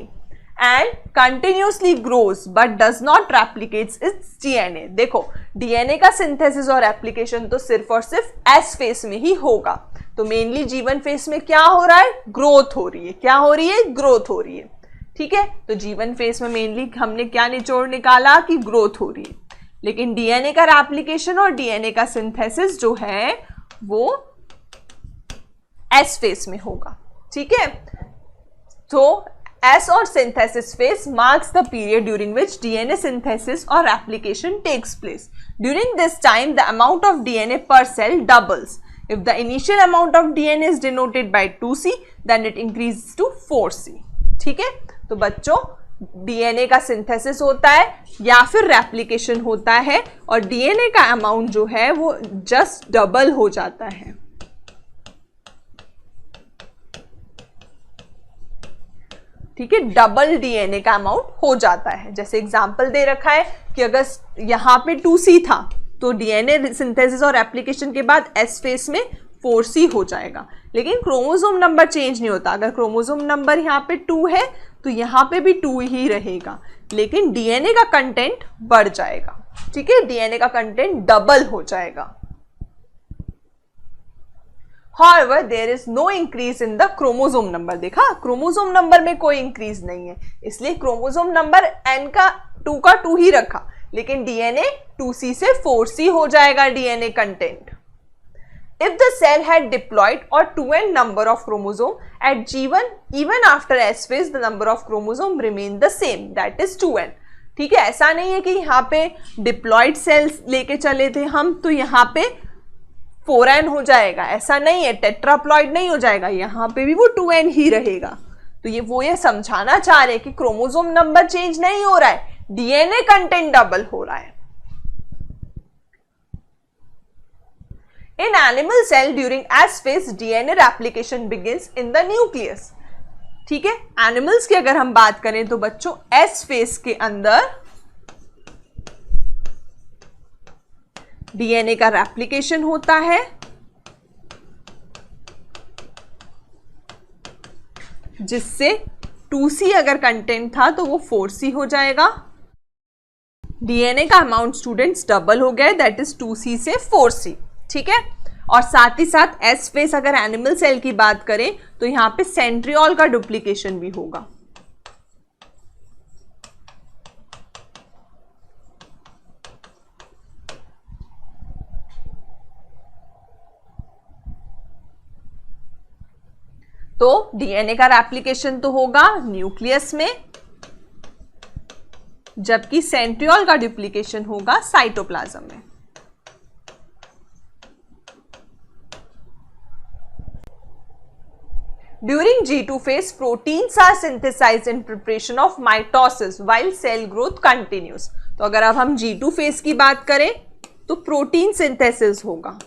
and continuously grows but does not replicates its DNA। देखो डीएनए का सिंथेसिस और एप्लीकेशन तो सिर्फ और सिर्फ एस फेस में ही होगा। तो मेनली G1 फेस में क्या हो रहा है, ग्रोथ हो रही है। क्या हो रही है, ग्रोथ हो रही है, ठीक है। तो G1 फेस में मेनली हमने क्या निचोड़ निकाला कि ग्रोथ हो रही है, लेकिन डीएनए का रेप्लिकेशन और डीएनए का सिंथेसिस जो है वो एस फेस में होगा, ठीक है। तो S or synthesis phase marks the period during which DNA synthesis or replication takes place. During this time, the amount of DNA per cell doubles. If the initial amount of DNA is denoted by 2C, then it increases to 4C. ठीक है, तो बच्चों DNA का synthesis होता है या फिर replication होता है और DNA का अमाउंट जो है वो जस्ट डबल हो जाता है। ठीक है, डबल डीएनए का अमाउंट हो जाता है। जैसे एग्जांपल दे रखा है कि अगर यहाँ पे 2C था तो डीएनए सिंथेसिस और एप्लीकेशन के बाद एस फेस में 4C हो जाएगा, लेकिन क्रोमोसोम नंबर चेंज नहीं होता। अगर क्रोमोसोम नंबर यहाँ पे 2 है तो यहाँ पे भी 2 ही रहेगा, लेकिन डीएनए का कंटेंट बढ़ जाएगा, ठीक है, डीएनए का कंटेंट डबल हो जाएगा। However, there is no increase in the chromosome number. देखा, क्रोमोसोम नंबर में कोई इंक्रीज नहीं है, इसलिए क्रोमोसोम नंबर n का 2 का 2 ही रखा, लेकिन डीएनए 2C से 4C हो जाएगा DNA content. If the cell had diploid or 2n number of chromosome at G1, even after S phase, the number of chromosome remain the same, that is 2n. ठीक है, ऐसा नहीं है कि यहाँ पे डिप्लॉइड सेल्स लेके चले थे हम तो यहाँ पे 4n हो जाएगा, ऐसा नहीं है, टेट्राप्लॉइड नहीं हो जाएगा, यहाँ पे भी वो 2n ही रहेगा. तो ये समझाना चाह रहे हैं कि क्रोमोसोम नंबर चेंज नहीं हो रहा है, डीएनए कंटेंट डबल हो रहा है. In animal cell during S phase, DNA replication begins in the nucleus. ठीक है, एनिमल्स की अगर हम बात करें तो बच्चों S phase के अंदर डीएनए का रेप्लिकेशन होता है, जिससे 2C अगर कंटेंट था तो वो 4C हो जाएगा. डीएनए का अमाउंट स्टूडेंट्स डबल हो गया, दैट इज 2C से 4C. ठीक है, और साथ ही साथ एस फेस अगर एनिमल सेल की बात करें तो यहां पे सेंट्रियोल का डुप्लीकेशन भी होगा. तो डीएनए का रेप्लिकेशन तो होगा न्यूक्लियस में, जबकि सेंट्रियोल का डुप्लीकेशन होगा साइटोप्लाज्म में. During G2 phase, proteins are synthesized in preparation of mitosis while cell growth continues. तो अगर अब हम G2 phase की बात करें तो प्रोटीन सिंथेसिस होगा.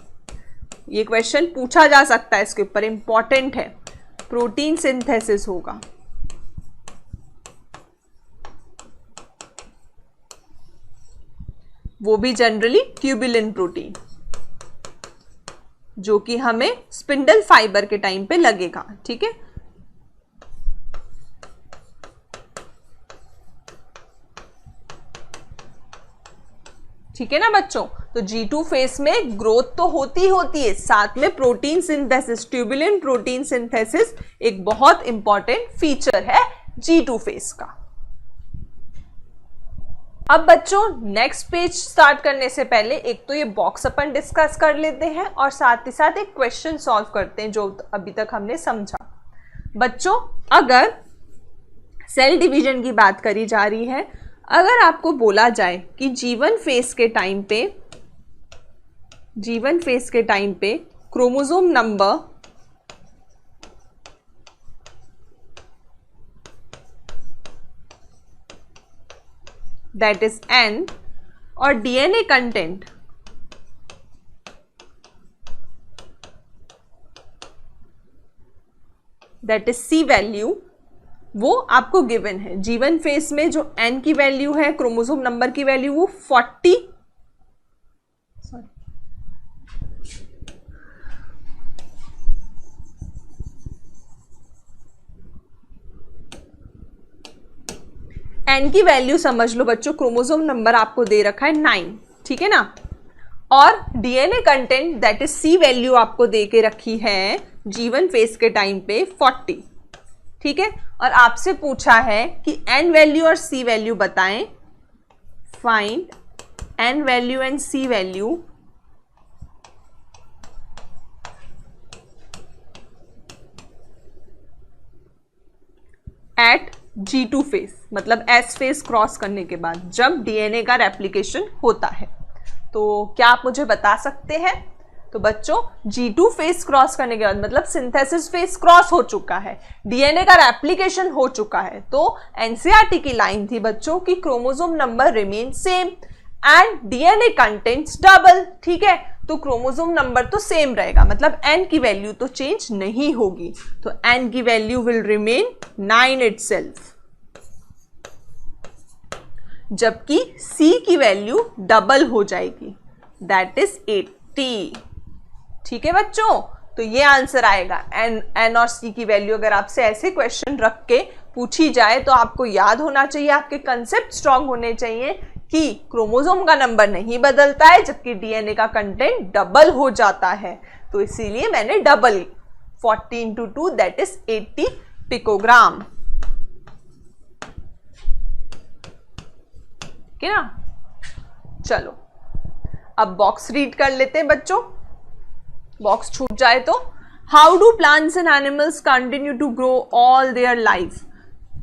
ये क्वेश्चन पूछा जा सकता है, इसके ऊपर इंपॉर्टेंट है. प्रोटीन सिंथेसिस होगा. वो भी जनरली ट्यूबुलिन प्रोटीन, जो कि हमें स्पिंडल फाइबर के टाइम पे लगेगा. ठीक है, ठीक है ना बच्चों. तो G2 फेस में ग्रोथ तो होती है, साथ में protein synthesis, tubulin protein synthesis एक बहुत इंपॉर्टेंट फीचर है G2 फेस का. अब बच्चों नेक्स्ट पेज स्टार्ट करने से पहले एक तो ये बॉक्स अपन डिस्कस कर लेते हैं और साथ ही साथ एक क्वेश्चन सॉल्व करते हैं जो अभी तक हमने समझा. बच्चों अगर सेल डिवीजन की बात करी जा रही है, अगर आपको बोला जाए कि G1 फेस के टाइम पे chromosome number that is N और DNA content that is C value, वो आपको गिवन है. G1 फेस में जो N की वैल्यू है, क्रोमोसोम नंबर की वैल्यू वो 40 N की वैल्यू समझ लो बच्चों, क्रोमोसोम नंबर आपको दे रखा है 9. ठीक है ना, और DNA content that is C value आपको दे के रखी है G1 फेस के टाइम पे 40. ठीक है, और आपसे पूछा है कि N वैल्यू और C वैल्यू बताएं. Find N value and C value at G2 phase, मतलब S फेस क्रॉस करने के बाद जब डीएनए का रेप्लिकेशन होता है. तो क्या आप मुझे बता सकते हैं? तो बच्चों G2 फेस क्रॉस करने के बाद मतलब सिंथेसिस फेस क्रॉस हो चुका है, डीएनए का रेप्लिकेशन हो चुका है. तो एनसीईआरटी की लाइन थी बच्चों कि chromosome number remain same and DNA contents double. ठीक है, तो क्रोमोसोम नंबर तो सेम रहेगा, मतलब N की वैल्यू तो चेंज नहीं होगी. तो N की वैल्यू विल रिमेन 9 इटसेल्फ, जबकि C की वैल्यू डबल हो जाएगी, दैट इज 80. ठीक है बच्चों, तो ये आंसर आएगा. N और C की वैल्यू अगर आपसे ऐसे क्वेश्चन रख के पूछी जाए तो आपको याद होना चाहिए, आपके कंसेप्ट स्ट्रांग होने चाहिए कि क्रोमोसोम का नंबर नहीं बदलता है जबकि डीएनए का कंटेंट डबल हो जाता है. तो इसीलिए मैंने double 40 into 2 that is 80 picogram. ठीक है ना। चलो अब बॉक्स रीड कर लेते हैं बच्चों, बॉक्स छूट जाए तो। How do plants and animals continue to grow all their life?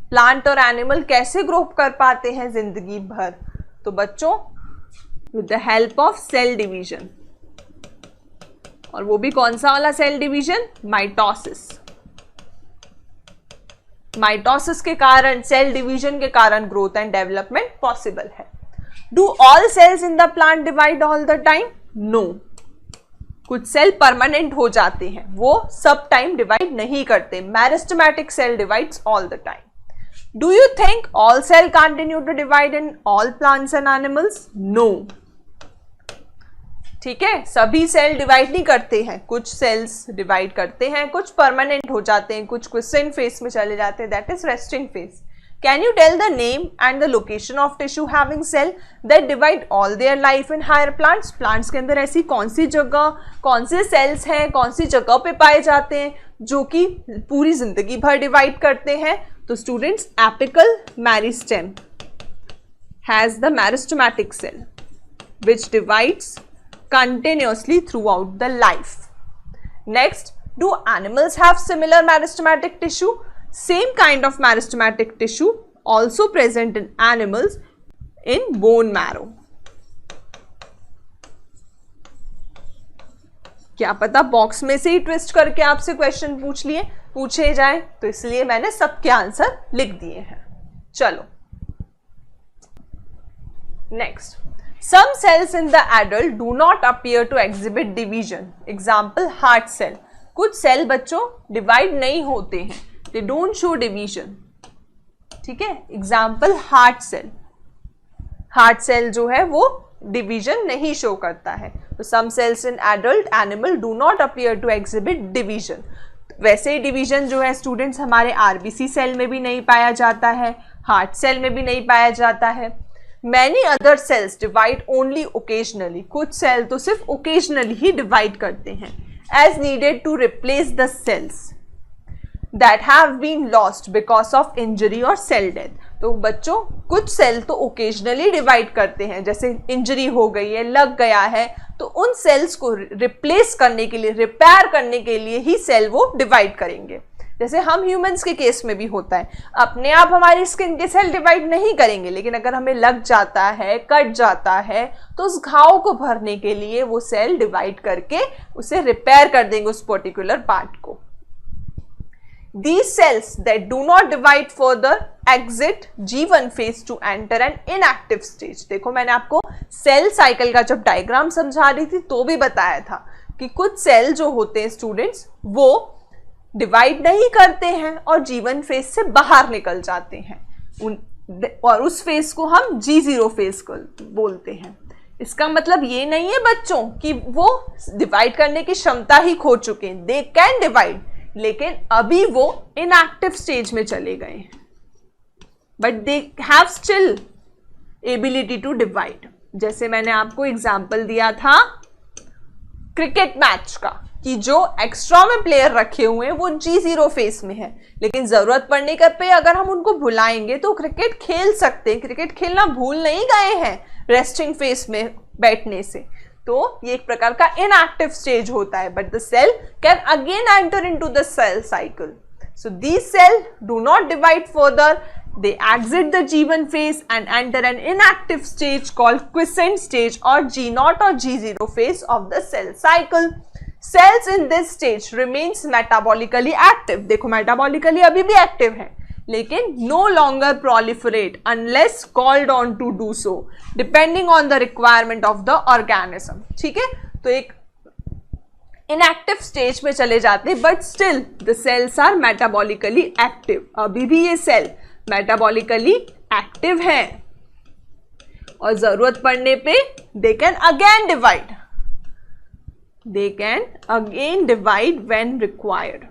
Plant और एनिमल कैसे ग्रो कर पाते हैं जिंदगी भर? तो बच्चों with the help of cell division, और वो भी कौन सा वाला सेल डिवीजन? माइटोसिस। माइटोसिस के कारण, सेल डिवीजन के कारण ग्रोथ एंड डेवलपमेंट पॉसिबल है। Do all cells in the plant divide all the time? No, कुछ सेल परमानेंट हो जाते हैं, वो सब टाइम डिवाइड नहीं करते। Meristematic cell divides all the time. Do you think all cell continue to divide in all plants and animals? No. ठीक है, सभी सेल डिवाइड नहीं करते हैं, कुछ सेल्स डिवाइड करते हैं, कुछ परमानेंट हो जाते हैं, कुछ क्विसेंट फेज में चले जाते हैं, that is resting phase. Can you tell the name and the location of tissue having cell that divide all their life in higher plants? Plants के अंदर ऐसी कौन सी जगह, कौन से सेल्स हैं, कौन सी जगह पे पाए जाते हैं जो कि पूरी जिंदगी भर डिवाइड करते हैं? तो students, apical meristem has the meristematic cell which divides continuously throughout the life. Next, do animals have similar meristematic tissue? Same kind of meristematic tissue also present in animals in bone marrow. क्या पता box में से ही twist करके आपसे question पूछे जाए, तो इसलिए मैंने सबके आंसर लिख दिए हैं। चलो next, some cells in the adult do not appear to exhibit division. Example, heart cell. कुछ सेल बच्चों डिवाइड नहीं होते हैं, they don't show division. ठीक है, example heart cell. Heart cell जो है वो डिवीजन नहीं शो करता है। तो some cells in adult animal do not appear to exhibit division. वैसे ही डिवीजन जो है स्टूडेंट्स हमारे आरबीसी सेल में भी नहीं पाया जाता है, हार्ट सेल में भी नहीं पाया जाता है। Many other cells divide only occasionally. कुछ सेल तो सिर्फ ओकेजनली ही डिवाइड करते हैं, as needed to replace the cells that have been lost because of injury or cell death. तो बच्चों कुछ सेल तो ओकेजनली डिवाइड करते हैं, जैसे इंजरी हो गई है, लग गया है, तो उन सेल्स को रिप्लेस करने के लिए, रिपेयर करने के लिए ही सेल वो डिवाइड करेंगे। जैसे हम ह्यूमंस के केस में भी होता है, अपने आप हमारी स्किन के सेल डिवाइड नहीं करेंगे, लेकिन अगर हमें लग जाता है, कट जाता है, तो उस घाव को भरने के लिए वो सेल डिवाइड करके उसे रिपेयर कर देंगे, उस पर्टिकुलर पार्ट को। These cells that do not divide further exit G1 phase to enter an inactive stage. देखो मैंने आपको सेल साइकिल का जब डायग्राम समझा रही थी तो भी बताया था कि कुछ सेल जो होते हैं स्टूडेंट्स वो डिवाइड नहीं करते हैं और G1 फेज से बाहर निकल जाते हैं, और उस फेज को हम G0 फेज बोलते हैं। इसका मतलब ये नहीं है बच्चों कि वो डिवाइड करने की क्षमता ही खो चुके हैं, दे कैन डिवाइड, लेकिन अभी वो इनएक्टिव स्टेज में चले गए हैं, but they have still ability to divide. जैसे मैंने आपको एग्जांपल दिया था क्रिकेट मैच का कि जो एक्स्ट्रा में प्लेयर रखे हुए हैं वो G0 फेज में है, लेकिन जरूरत पड़ने पे अगर हम उनको बुलाएंगे तो क्रिकेट खेल सकते हैं। क्रिकेट खेलना भूल नहीं गए हैं रेस्टिंग फेज में बैठने से। तो ये एक प्रकार का इनएक्टिव स्टेज होता है, but the cell can again enter into the cell cycle. So these cell do not divide further, they exit the G1 phase and enter an inactive stage called quiescent stage or G0 or G0 phase of the cell cycle. Cells in this stage remains metabolically active. देखो metabolically अभी भी active है, लेकिन no longer proliferate unless called on to do so, depending on the requirement of the organism. ठीक है, तो एक inactive stage में चले जाते हैं, but still the cells are metabolically active. अभी भी ये सेल मेटाबॉलिकली एक्टिव है और जरूरत पड़ने पे they can again divide when required.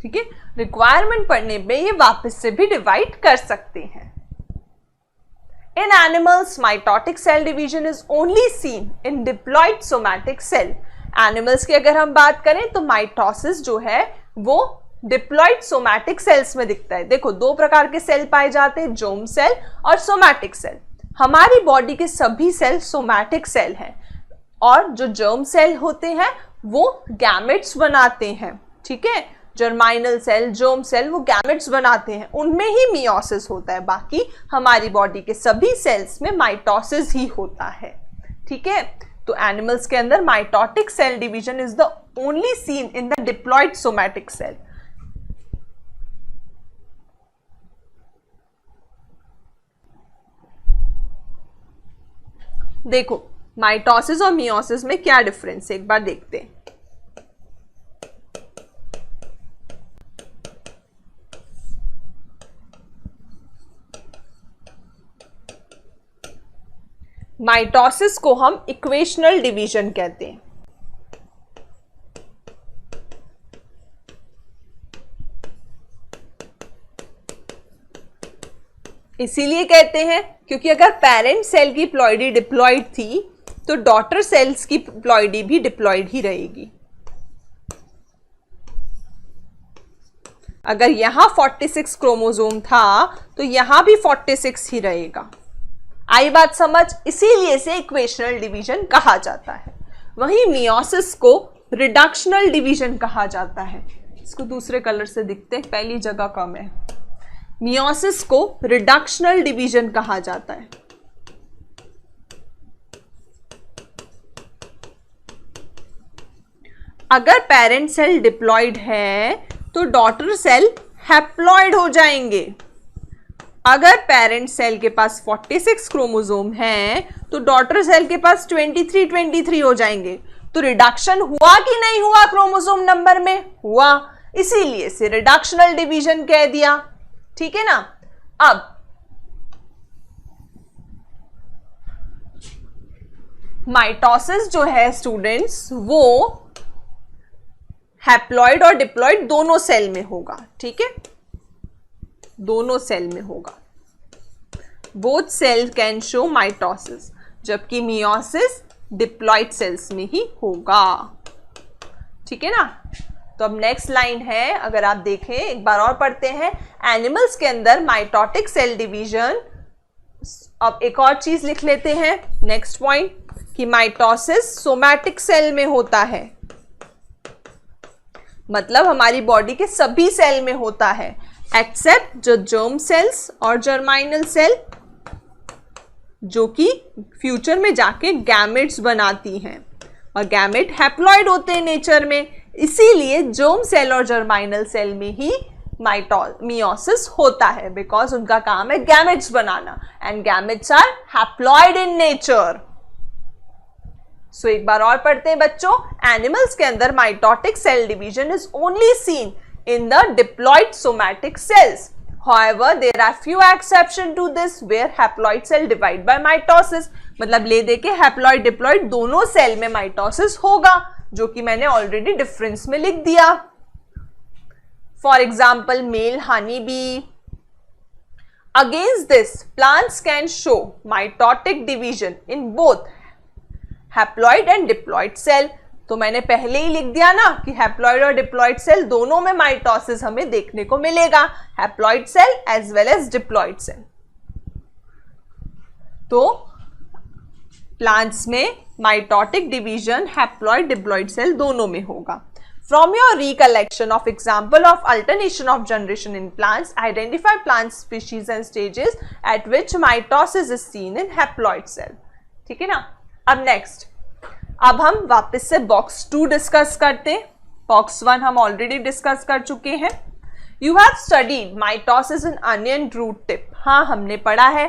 ठीक है, रिक्वायरमेंट पड़ने पे ये वापस से भी डिवाइड कर सकते हैं। In animals, mitotic cell division is only seen in diploid somatic cell. Animals की अगर हम बात करें तो माइटोसिस जो है वो डिप्लॉइड सोमैटिक सेल्स में दिखता है। देखो, दो प्रकार के सेल पाए जाते हैं, जर्म सेल और सोमैटिक सेल। हमारी बॉडी के सभी सेल सोमैटिक सेल हैं और जो जर्म सेल होते हैं वो गैमेट्स बनाते हैं। ठीक है, जर्माइनल सेल, जर्म सेल वो गैमेट्स बनाते हैं, उनमें ही मियोसिस होता है। बाकी हमारी बॉडी के सभी सेल्स में माइटोसिस ही होता है। ठीक है, तो एनिमल्स के अंदर mitotic cell division is the only seen in the diploid somatic cell. देखो, माइटोसिस और मियोसिस में क्या डिफरेंस है, एक बार देखते हैं। माइटोसिस को हम इक्वेशनल डिवीजन कहते हैं। इसीलिए कहते हैं क्योंकि अगर पेरेंट सेल की प्लॉइडी डिप्लॉइड थी तो डॉटर सेल्स की प्लॉइडी भी डिप्लॉइड ही रहेगी। अगर यहां 46 क्रोमोसोम था तो यहां भी 46 ही रहेगा। आई बात समझ? इसीलिए इसे इक्वेशनल डिवीजन कहा जाता है। वहीं मियोसिस को रिडक्शनल डिवीजन कहा जाता है। इसको दूसरे कलर से दिखते हैं, पहली जगह कम है। मियोसिस को रिडक्शनल डिवीजन कहा जाता है। अगर पेरेंट सेल डिप्लॉइड है तो डॉटर सेल हैप्लॉइड हो जाएंगे। अगर पेरेंट सेल के पास 46 क्रोमोसोम है तो डॉटर सेल के पास 23 हो जाएंगे। तो रिडक्शन हुआ कि नहीं हुआ क्रोमोसोम नंबर में? हुआ, इसीलिए इसे रिडक्शनल डिवीजन कह दिया। ठीक है ना। अब माइटोसिस जो है स्टूडेंट्स वो हैप्लॉइड और डिप्लॉइड दोनों सेल में होगा। ठीक है, दोनों सेल में होगा। Both cell can show mitosis, जबकि मियोसिस डिप्लॉइड सेल्स में ही होगा। ठीक है ना। तो अब नेक्स्ट लाइन है, अगर आप देखें एक बार और पढ़ते हैं। एनिमल्स के अंदर माइटोटिक सेल डिवीजन। अब एक और चीज लिख लेते हैं नेक्स्ट पॉइंट कि माइटोसिस सोमैटिक सेल में होता है, मतलब हमारी बॉडी के सभी सेल में होता है एक्सेप्ट जो जर्म सेल्स और जर्माइनल सेल, जो कि फ्यूचर में जाके गैमेट्स बनाती हैं और गैमेट हैप्लॉइड होते हैं नेचर में। इसीलिए जर्म सेल और जर्माइनल सेल में ही मियोसिस होता है, बिकॉज उनका काम है गैमेट्स बनाना and gametes are haploid in nature. So एक बार और पढ़ते हैं बच्चों। एनिमल्स के अंदर mitotic cell division is only seen in the diploid somatic cells. However, there are few exception to this where haploid cell divide by mitosis. मतलब ले दे के हैप्लॉइड डिप्लॉइड दोनों सेल में माइटोसिस होगा, जो कि मैंने ऑलरेडी डिफरेंस में लिख दिया। For example male honey bee. Against this plants can show mitotic division in both haploid and diploid cell. तो मैंने पहले ही लिख दिया ना कि हैप्लॉइड और डिप्लॉइड सेल दोनों में माइटोसिस हमें देखने को मिलेगा, haploid cell as well as diploid cell. तो प्लांट्स में mitotic division haploid diploid cell दोनों में होगा। From your recollection of example of alternation of generation in plants, identify plant species and stages at which mitosis is seen in haploid cell. ठीक है ना। अब next, अब हम वापस से बॉक्स 2 डिस्कस करते हैं। बॉक्स 1 हम ऑलरेडी डिस्कस कर चुके हैं। You have studied mitosis in onion root tip. हाँ, हमने पढ़ा है।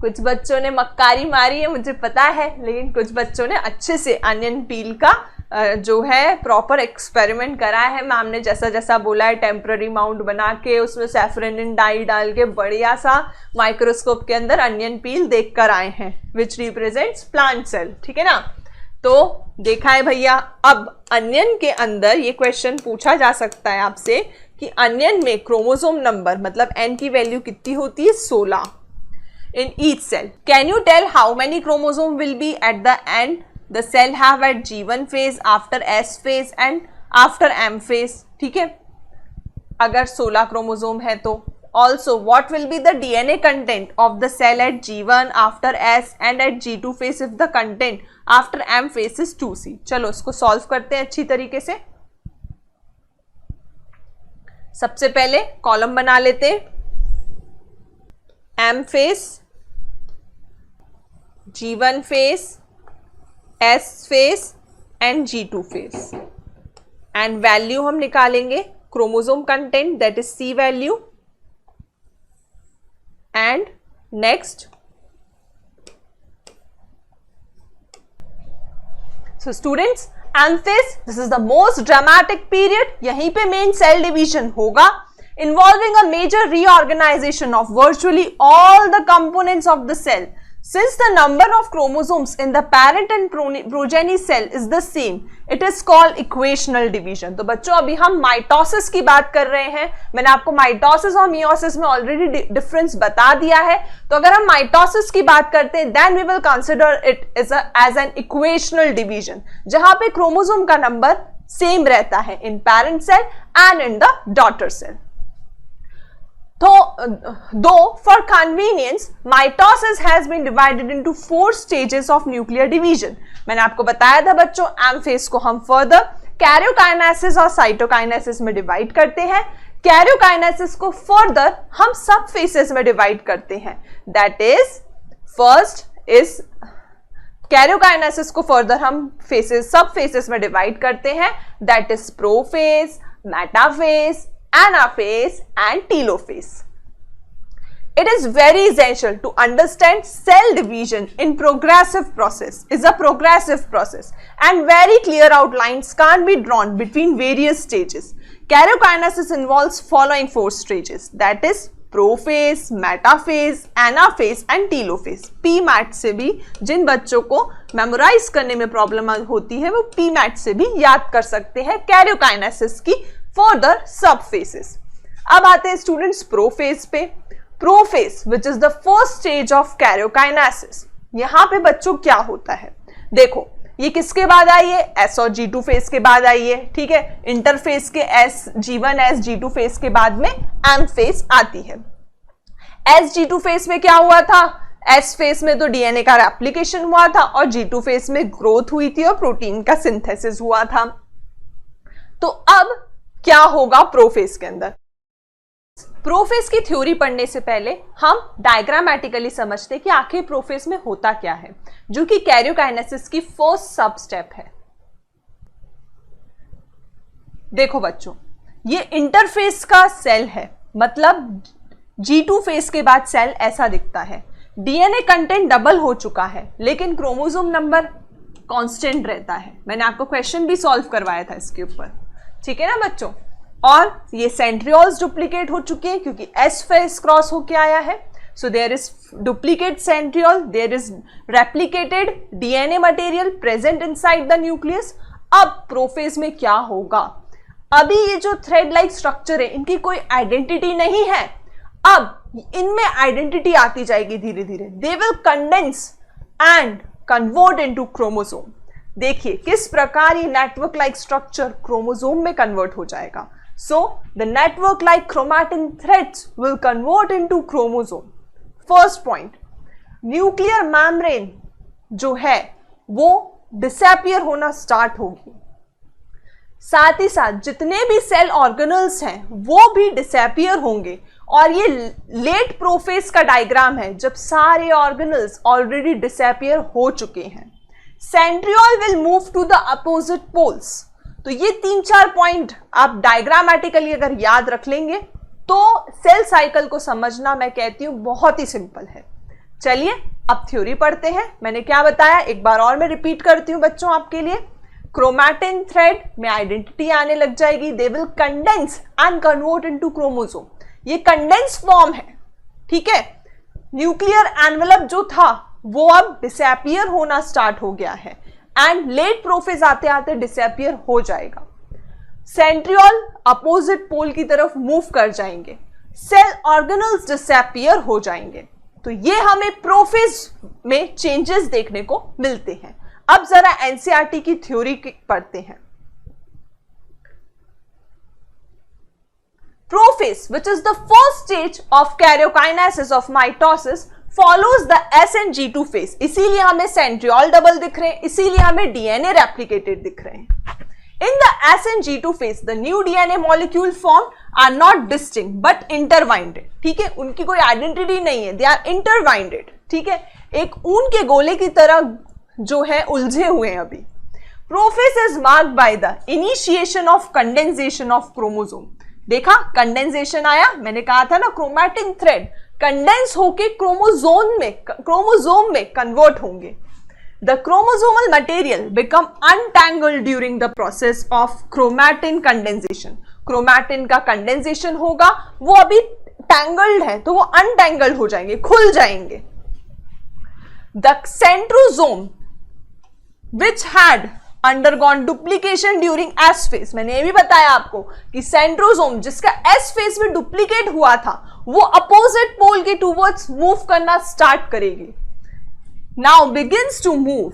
कुछ बच्चों ने मक्कारी मारी है, मुझे पता है, लेकिन कुछ बच्चों ने अच्छे से अनियन पील का जो है प्रॉपर एक्सपेरिमेंट करा है। मैम ने जैसा जैसा बोला है, टेम्पररी माउंट बना के उसमें सैफरनिन डाई डाल के बढ़िया सा माइक्रोस्कोप के अंदर अनियन पील देख कर आए हैं, विच रिप्रेजेंट्स प्लांट सेल। ठीक है ना। तो देखा है भैया। अब अनियन के अंदर ये क्वेश्चन पूछा जा सकता है आपसे कि अनियन में क्रोमोसोम नंबर मतलब n की वैल्यू कितनी होती है, 16 in each cell. Can you tell how many chromosome will be at the end the cell have at G1 phase, after S phase and after M phase? ठीक है, अगर 16 chromosome है तो also what will be the DNA content of the cell at G1, after S and at G2 phase if the content after M phase is 2C. चलो इसको solve करते हैं अच्छी तरीके से। सबसे पहले कॉलम बना लेते हैं, M phase, G1 phase, S phase and G2 phase, and value हम निकालेंगे chromosome content that is C value, and next so students M phase, this is the most dramatic period. यहीं पे मेन सेल डिवीजन होगा involving a major reorganization of virtually all the components of the cell. Since the number of chromosomes in the parent and progeny cell is the same, it is called equational division. तो बच्चों अभी हम mitosis की बात कर रहे हैं। मैंने आपको माइटोसिस और मियोसिस में ऑलरेडी डिफरेंस बता दिया है। तो अगर हम माइटोसिस की बात करते हैं then we will consider it as an equational division, जहां पे क्रोमोसोम का नंबर सेम रहता है in parent cell and in the daughter cell. Though for convenience, mitosis has been divided into 4 stages of nuclear division. मैंने आपको बताया था बच्चों M phase को हम फर्दर कैरियोकाइनेसिस और साइटोकाइनेसिस में डिवाइड करते हैं। कैरियोकाइनेसिस को फर्दर हम सब फेसेस में डिवाइड करते हैं। That is first is karyokinesis को फर्दर हम सब फेसेस में डिवाइड करते हैं। That is prophase, metaphase, anaphase and telophase. It is very essential to understand cell division in progressive process is a progressive process and very clear outlines can't be drawn between various stages. Karyokinesis involves following 4 stages, that is prophase, metaphase, anaphase and telophase. PMAT से भी जिन बच्चों को memorise करने में problem होती है वो PMAT से भी याद कर सकते हैं कैरियोकाइनेसिस की फर्दर सब फेसेस। अब आते हैं स्टूडेंट्स प्रोफेज पे। Prophase which is the first stage of karyokinesis. यहां पे बच्चों क्या होता है, देखो ये किसके बाद आई है, एस और G2 फेज के बाद आई है। ठीक है, इंटरफेज के G1 S G2 फेज के बाद में M फेज आती है। S G2 फेज में क्या हुआ था, S फेज में तो डीएनए का रेप्लिकेशन हुआ था और G2 फेज में ग्रोथ हुई थी और प्रोटीन का सिंथेसिस हुआ था। तो अब क्या होगा प्रोफेज के अंदर। प्रोफेज की थ्योरी पढ़ने से पहले हम डायग्रामेटिकली समझते हैं कि आखिर प्रोफेज में होता क्या है, जो कि कैरियोकाइनेसिस की फर्स्ट सब स्टेप है। देखो बच्चों, ये इंटरफेज का सेल है, मतलब G2 फेज के बाद सेल ऐसा दिखता है। डीएनए कंटेंट डबल हो चुका है लेकिन क्रोमोसोम नंबर कांस्टेंट रहता है। मैंने आपको क्वेश्चन भी सॉल्व करवाया था इसके ऊपर, ठीक है ना बच्चों। और ये सेंट्रियोल्स डुप्लीकेट हो चुके हैं क्योंकि S फेज क्रॉस होके आया है। So there is duplicate centriole, there is replicated DNA material present inside the nucleus. अब प्रोफेज में क्या होगा, अभी ये जो थ्रेड लाइक स्ट्रक्चर है इनकी कोई आइडेंटिटी नहीं है, अब इनमें आइडेंटिटी आती जाएगी धीरे धीरे। They will condense and convert into chromosome. देखिए किस प्रकार ये नेटवर्क लाइक स्ट्रक्चर क्रोमोसोम में कन्वर्ट हो जाएगा। So the network like chromatin threads will convert into chromosome. First point, nuclear membrane जो है वो डिसअपियर होना स्टार्ट होगी, साथ ही साथ जितने भी सेल ऑर्गेनल्स हैं वो भी डिसअपियर होंगे। और ये लेट प्रोफेज का डायग्राम है जब सारे ऑर्गेनल्स ऑलरेडी डिसअपियर हो चुके हैं। Centriole will move to the opposite poles. तो ये 3-4 पॉइंट आप डायग्रामेटिकली अगर याद रख लेंगे तो सेल साइकिल को समझना मैं कहती हूं बहुत ही सिंपल है। चलिए अब थ्योरी पढ़ते हैं। मैंने क्या बताया एक बार और मैं रिपीट करती हूं बच्चों आपके लिए। क्रोमैटिन थ्रेड में आइडेंटिटी आने लग जाएगी, they will condense and convert into chromosome. ये कंडेंस फॉर्म है, ठीक है। न्यूक्लियर एनवेलप जो था वो अब डिसअपियर होना स्टार्ट हो गया है एंड लेट प्रोफेज आते आते डिसअपियर हो जाएगा। सेंट्रियोल अपोजिट पोल की तरफ मूव कर जाएंगे, सेल ऑर्गेनल्स डिसअपियर हो जाएंगे। तो ये हमें प्रोफेज में चेंजेस देखने को मिलते हैं। अब जरा एनसीईआरटी की थ्योरी पढ़ते हैं। Prophase, which is the first stage of karyokinesis of mitosis, follows the S and G2 phase। इसीलिए हमें सेंट्रियोल डबल दिख रहे हैं, इसीलिए हमें डीएनए रेप्लिकेटेड दिख रहे हैं। In the S and G2 phase, the new DNA molecule formed are not distinct but intertwined। ठीक है, उनकी कोई आइडेंटिटी नहीं है, they are intertwined। ठीक है, एक ऊन के गोले की तरह जो है उलझे हुए हैं अभी। Prophase is marked by the initiation of condensation of chromosome। देखा, कंडेंसेशन आया, मैंने कहा था ना क्रोमैटिन थ्रेड कंडेंस होके क्रोमोसोम में कन्वर्ट होंगे। The chromosomal material become untangled during the process of chromatin condensation. Chromatin का कंडेंसेशन होगा, वो अभी टैंगल्ड है तो वो अनटैंगल्ड हो जाएंगे, खुल जाएंगे। The centrosome which had undergone duplication during S phase, मैंने ये भी बताया आपको कि सेंट्रोसोम जिसका एस फेज में डुप्लीकेट हुआ था वो अपोजिट पोल के टूवर्ड्स मूव करना स्टार्ट करेगी। Now begins to move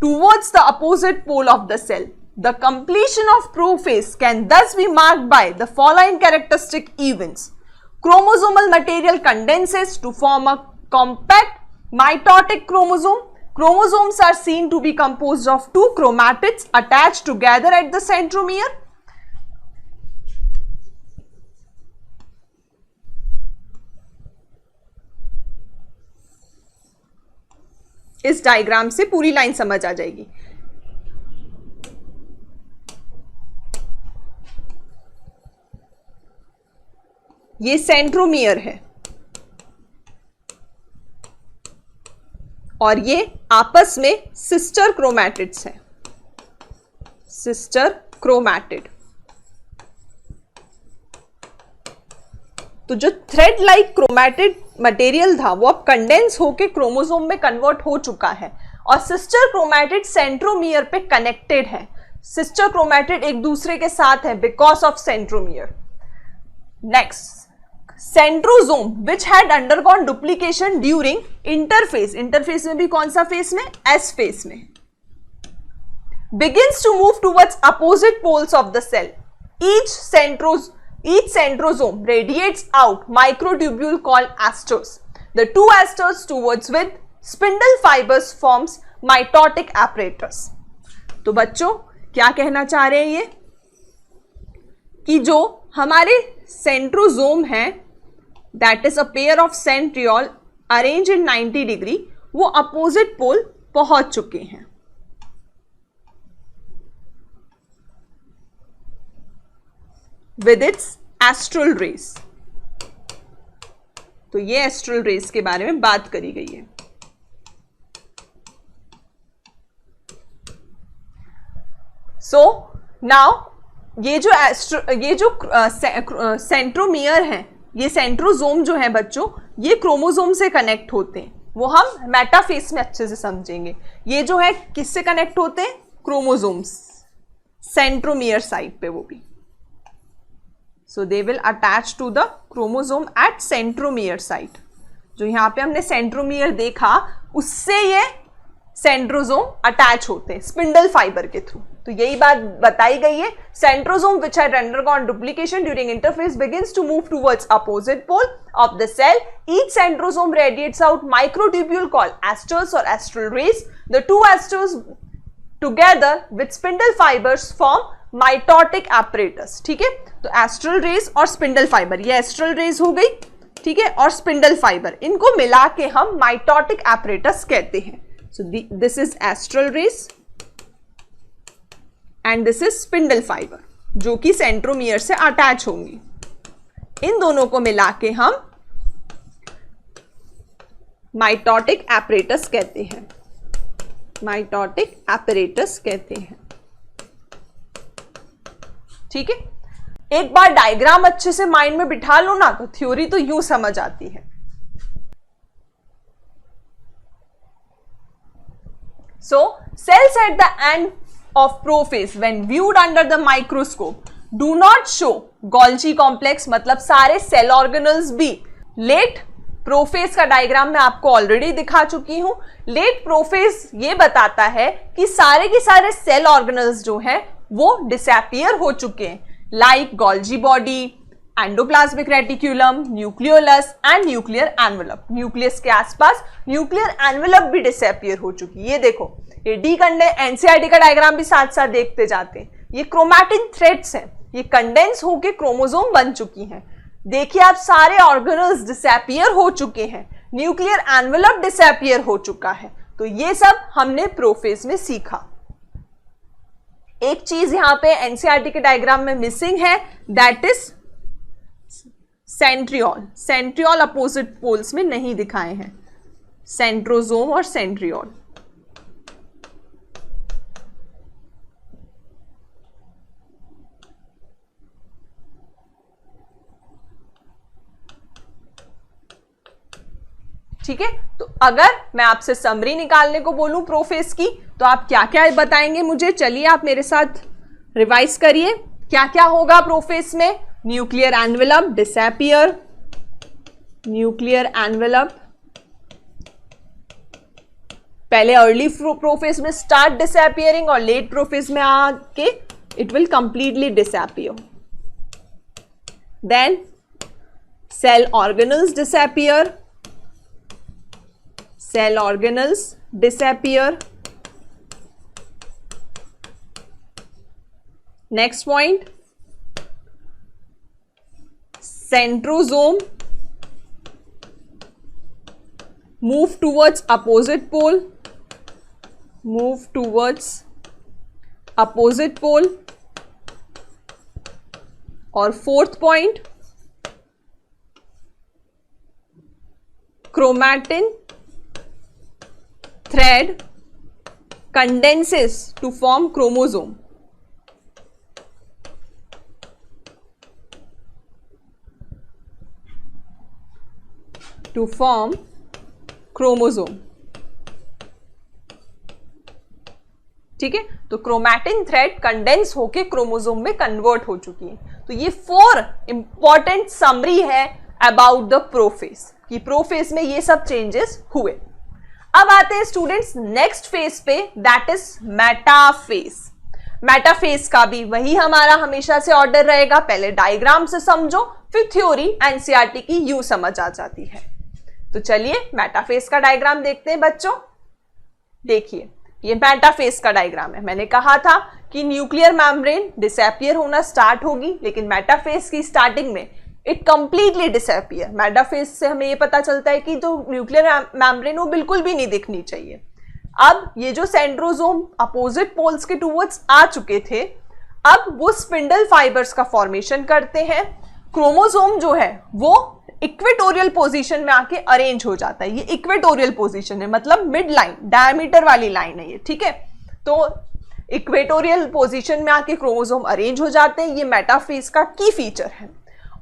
towards the opposite pole of the cell. The completion of prophase can thus be marked by the following characteristic events. Chromosomal material condenses to form a compact mitotic chromosome. Chromosomes are seen to be composed of two chromatids attached together at the centromere. इस diagram से पूरी line समझ आ जाएगी। ये centromere है और ये आपस में सिस्टर क्रोमैटिड्स हैं, सिस्टर क्रोमैटिड। तो जो थ्रेड लाइक क्रोमैटिड मटेरियल था वो अब कंडेंस होके क्रोमोसोम में कन्वर्ट हो चुका है और सिस्टर क्रोमैटिड सेंट्रोमियर पे कनेक्टेड है। सिस्टर क्रोमैटिड एक दूसरे के साथ है because of centromere. Next, centrosome which had undergone duplication during interphase. Interphase में भी कौन सा फेज में? एस फेज में। begins to move towards opposite poles of the cell. Each centrosome radiates out microtubule called asters. The two asters towards with spindle fibers forms mitotic apparatus. तो बच्चों क्या कहना चाह रहे हैं ये कि जो हमारे सेंट्रोसोम है that is a pair of centriole arranged in 90 degree, वो अपोजिट पोल पहुंच चुके हैं। With its astral rays, तो ये एस्ट्रल रेस के बारे में बात करी गई है। सो नाउ ये जो सेंट्रोमियर है, ये सेंट्रोसोम जो है बच्चों, ये क्रोमोसोम से कनेक्ट होते हैं, वो हम मेटाफेज में अच्छे से समझेंगे। ये जो है किससे कनेक्ट होते हैं? क्रोमोसोम्स, सेंट्रोमियर साइड पे वो भी। So they will attach to the chromosome at centromere site. जो यहाँ पे हमने सेंट्रोमियर देखा उससे ये सेंट्रोसोम अटैच होते हैं स्पिंडल फाइबर के थ्रू। तो यही बात बताई गई है। Centrosome which had undergone duplication during interphase begins to move towards opposite pole of the cell. Each centrosome radiates out microtubule called asters और astral rays. The two asters together with spindle fibres form mitotic apparatus. ठीक है, तो astral rays और spindle fibre, ये astral rays हो गई, ठीक है, और स्पिंडल फाइबर, इनको मिला के हम माइटोटिक एपरेटस कहते हैं। So this is astral rays and this is spindle fibre, जो कि सेंट्रोमियर से अटैच होंगी। इन दोनों को मिला के हम माइटोटिक एपरेटस कहते हैं, माइटोटिक एपरेटस कहते हैं। ठीक है, एक बार डायग्राम अच्छे से माइंड में बिठा लो ना, तो थ्योरी तो यूं समझ आती है। So cells at the end of prophase when viewed under the microscope do not show Golgi complex, मतलब सारे सेल ऑर्गेनल्स भी लेट प्रोफेज का डायग्राम मैं आपको ऑलरेडी दिखा चुकी हूं। लेट प्रोफेज ये बताता है कि सारे के सारे सेल ऑर्गेनल्स जो हैं वो डिसअपियर हो चुके हैं, like Golgi body, endoplasmic reticulum, nucleolus and nuclear envelope. Nucleus के आसपास न्यूक्लियर एनवेलप भी डिसअपियर हो चुकी है। ये देखो, ये डी एनसीईआरटी का डायग्राम भी साथ साथ देखते जाते हैं। ये क्रोमैटिन थ्रेड्स हैं, ये कंडेंस होके क्रोमोसोम बन चुकी हैं। देखिए आप, सारे ऑर्गेनल्स डिसअपियर हो चुके हैं, न्यूक्लियर एनवेलप डिसअपियर हो चुका है। तो ये सब हमने प्रोफेज में सीखा। एक चीज यहां पे एनसीईआरटी के डायग्राम में मिसिंग है, that is centriole. Centriole opposite poles में नहीं दिखाए हैं, सेंट्रोजोम और सेंट्रियोल। ठीक है, तो अगर मैं आपसे समरी निकालने को बोलूं प्रोफेज की, तो आप क्या क्या बताएंगे मुझे? चलिए आप मेरे साथ रिवाइज करिए, क्या क्या होगा प्रोफेज में? Nuclear envelope disappear, nuclear envelope पहले अर्ली प्रोफेज में स्टार्ट डिसअपियरिंग और लेट प्रोफेज में आके it will completely disappear. Then cell organelles disappear, cell organelles disappear. Next point, centrosome move towards opposite pole, move towards opposite pole. और fourth point, chromatin thread condenses to form chromosome. To form chromosome. ठीक है, तो chromatin thread condense होके chromosome में convert हो चुकी है। तो ये 4 इंपॉर्टेंट समरी है अबाउट द प्रोफेज, कि प्रोफेज में ये सब चेंजेस हुए। अब आते हैं स्टूडेंट्स नेक्स्ट फेज पे, दैट इज मेटाफेज। मेटाफेज का भी वही हमारा हमेशा से ऑर्डर रहेगा, पहले डायग्राम से समझो, फिर थ्योरी एनसीईआरटी की यूं समझ आ जाती है। तो चलिए मेटाफेज का डायग्राम देखते हैं बच्चों। देखिए ये मेटाफेज का डायग्राम है। मैंने कहा था कि न्यूक्लियर मेम्ब्रेन डिसअपियर होना स्टार्ट होगी, लेकिन मेटाफेज की स्टार्टिंग में इट कंप्लीटली डिसअपियर। मेटाफेज से हमें ये पता चलता है कि जो न्यूक्लियर मेम्ब्रेन वो बिल्कुल भी नहीं दिखनी चाहिए। अब ये जो सेंट्रोजोम अपोजिट पोल्स के टूवर्ड्स आ चुके थे, अब वो स्पिंडल फाइबर्स का फॉर्मेशन करते हैं। क्रोमोसोम जो है वो इक्वेटोरियल पोजीशन में आके अरेंज हो जाता है। ये इक्वेटोरियल पोजीशन है, मतलब मिड लाइन, डायमीटर वाली लाइन है ये, ठीक है। तो इक्वेटोरियल पोजीशन में आके क्रोमोसोम अरेंज हो जाते हैं, ये मेटाफेज का की फीचर है।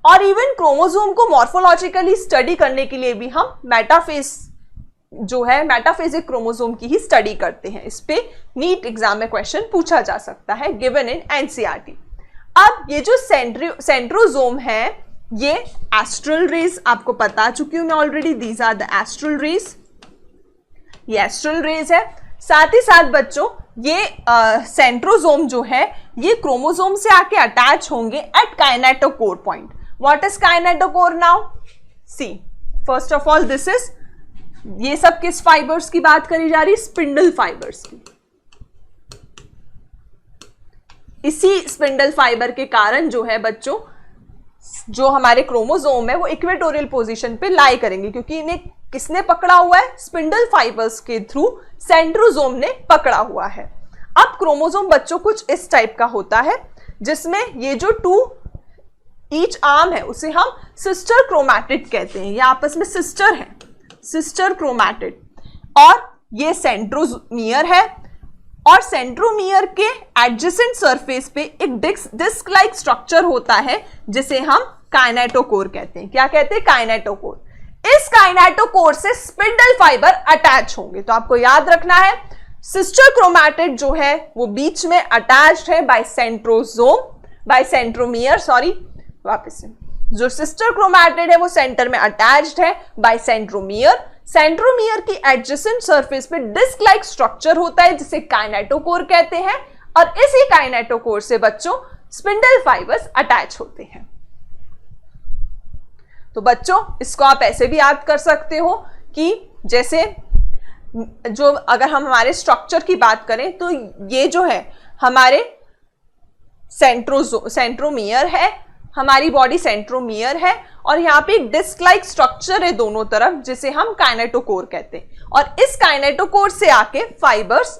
और इवन क्रोमोसोम को मॉर्फोलॉजिकली स्टडी करने के लिए भी हम मेटाफेज जो है, मेटाफेजिक क्रोमोसोम की ही स्टडी करते हैं। इस पे नीट एग्जाम में क्वेश्चन पूछा जा सकता है, गिवन इन एनसीईआरटी। अब ये जो सेंट्रोजोम है, ये एस्ट्रल रेज आपको बता चुकी हूं मैं already, these are the astral rays. ये एस्ट्रल रेज है। साथ ही साथ बच्चों ये सेंट्रोजोम जो है ये क्रोमोसोम से आके अटैच होंगे at kinetochore point. What is kinetochore now? See first of all this is, ये सब किस फाइबर्स की बात करी जा रही है? स्पिंडल फाइबर्स की। इसी स्पिंडल फाइबर के कारण जो है बच्चों, जो हमारे क्रोमोसोम है वो इक्वेटोरियल पोजीशन पे लाई करेंगे, क्योंकि इन्हें किसने पकड़ा हुआ है? स्पिंडल फाइबर्स के थ्रू सेंट्रोजोम ने पकड़ा हुआ है। अब क्रोमोसोम बच्चों कुछ इस टाइप का होता है, जिसमें ये जो 2 ईच आर्म है उसे हम सिस्टर क्रोमैटिड कहते हैं। ये आपस में सिस्टर है, सिस्टर क्रोमैटिड। और ये सेंट्रोमियर है, और सेंट्रोमियर के एडजेसेंट सरफेस पे एक डिस्क लाइक स्ट्रक्चर होता है जिसे हम काइनेटोकोर कहते हैं। क्या कहते हैं? काइनेटोकोर। इस काइनेटोकोर से स्पिंडल फाइबर अटैच होंगे। तो आपको याद रखना है, सिस्टर क्रोमैटिड जो है वो बीच में अटैच्ड है बाय सेंट्रोमियर, वापस से, जो सिस्टर क्रोमैटिड है वो सेंटर में अटैच्ड है बाय सेंट्रोमियर। सेंट्रोमियर की एडजेसेंट सरफेस पे डिस्क लाइक स्ट्रक्चर होता है जिसे काइनेटोकोर कहते हैं, और इसी काइनेटोकोर से बच्चों स्पिंडल फाइबर्स अटैच होते हैं। तो बच्चों इसको आप ऐसे भी याद कर सकते हो कि जैसे जो अगर हम हमारे स्ट्रक्चर की बात करें तो ये जो है हमारे सेंट्रोमियर है, हमारी बॉडी सेंट्रोमियर है, और यहाँ पे एक डिस्क लाइक स्ट्रक्चर है दोनों तरफ जिसे हम काइनेटोकोर कहते हैं, और इस काइनेटोकोर से आके फाइबर्स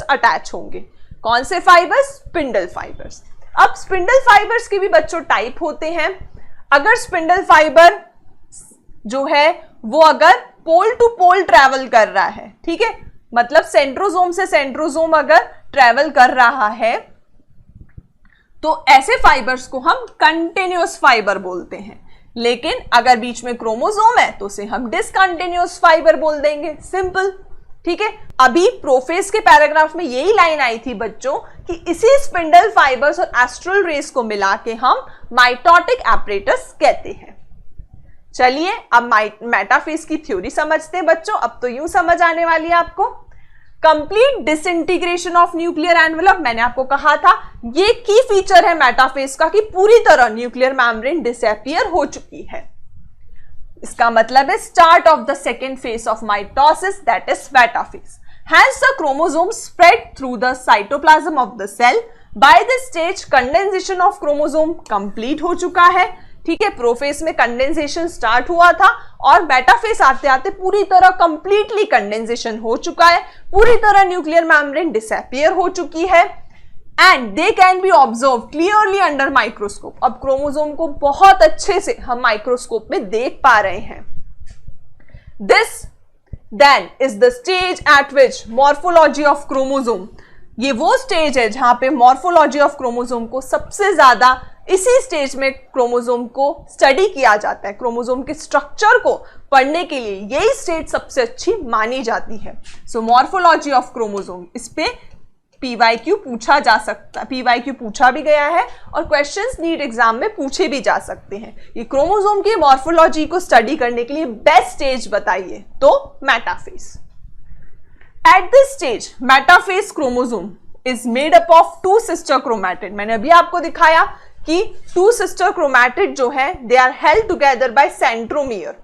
अटैच होंगे। कौन से फाइबर्स? Spindle fibres. अब स्पिंडल फाइबर्स के भी बच्चों टाइप होते हैं। अगर स्पिंडल फाइबर जो है वो अगर पोल टू पोल ट्रैवल कर रहा है, ठीक है, मतलब सेंट्रोसोम से सेंट्रोसोम अगर ट्रैवल कर रहा है तो ऐसे फाइबर्स को हम कंटिन्यूअस फाइबर बोलते हैं। लेकिन अगर बीच में क्रोमोसोम है तो उसे हम डिसकंटिन्यूअस फाइबर बोल देंगे, सिंपल, ठीक है। अभी प्रोफेस के पैराग्राफ में यही लाइन आई थी बच्चों कि इसी स्पिंडल फाइबर्स और एस्ट्रल रेस को मिला के हम माइटोटिक एपरेटस कहते हैं। चलिए अब मेटाफेज की थ्योरी समझते हैं बच्चों। अब तो यूं समझ आने वाली है आपको। Complete disintegration of nuclear envelope, मैंने आपको कहा था ये की फीचर है मेटाफेज का कि पूरी तरह न्यूक्लियर मेम्ब्रेन डिसअपीयर हो चुकी है। इसका मतलब है start of the second phase of mitosis, that is metaphase. Hence the chromosome spread through the cytoplasm of the cell. By this stage condensation of chromosome complete हो चुका है, ठीक है। प्रोफेज में कंडेंसेशन स्टार्ट हुआ था और मेटाफेज आते आते पूरी तरह कंप्लीटली कंडेंसेशन हो चुका है, पूरी तरह न्यूक्लियर मेम्ब्रेन डिसअपीयर हो चुकी है, and they can be observe clearly under microscope. अब क्रोमोसोम को बहुत अच्छे से हम माइक्रोस्कोप में देख पा रहे हैं। This then is the stage at which morphology of chromosome, ये वो स्टेज है जहां पे मॉर्फोलॉजी ऑफ क्रोमोसोम को सबसे ज्यादा इसी स्टेज में क्रोमोसोम को स्टडी किया जाता है। क्रोमोसोम के स्ट्रक्चर को पढ़ने के लिए यही स्टेज सबसे अच्छी मानी जाती है। सो मॉर्फोलॉजी ऑफ क्रोमोसोम, इस पे पीवाईक्यू पूछा जा सकता, पीवाईक्यू पूछा भी गया है और क्वेश्चंस नीट एग्जाम में पूछे भी जा सकते हैं। ये क्रोमोसोम की मॉर्फोलॉजी को स्टडी करने के लिए बेस्ट स्टेज बताइए, तो metaphase. At this stage metaphase chromosome is made up of two sister chromatid. मैंने अभी आपको दिखाया कि टू सिस्टर क्रोमैटिड जो है they are held together by centromere.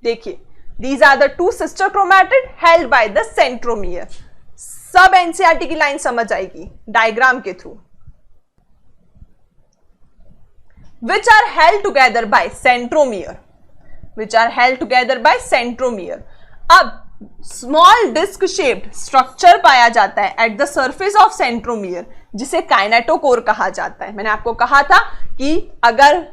देखिए, these are the two sister chromatid held by the centromere. सब NCERT की लाइन समझ आएगी डायग्राम के through. Which are held together by centromere, which are held together by centromere. अब small disc shaped structure पाया जाता है at the surface of centromere जिसे काइनेटोकोर कहा जाता है। मैंने आपको कहा था कि अगर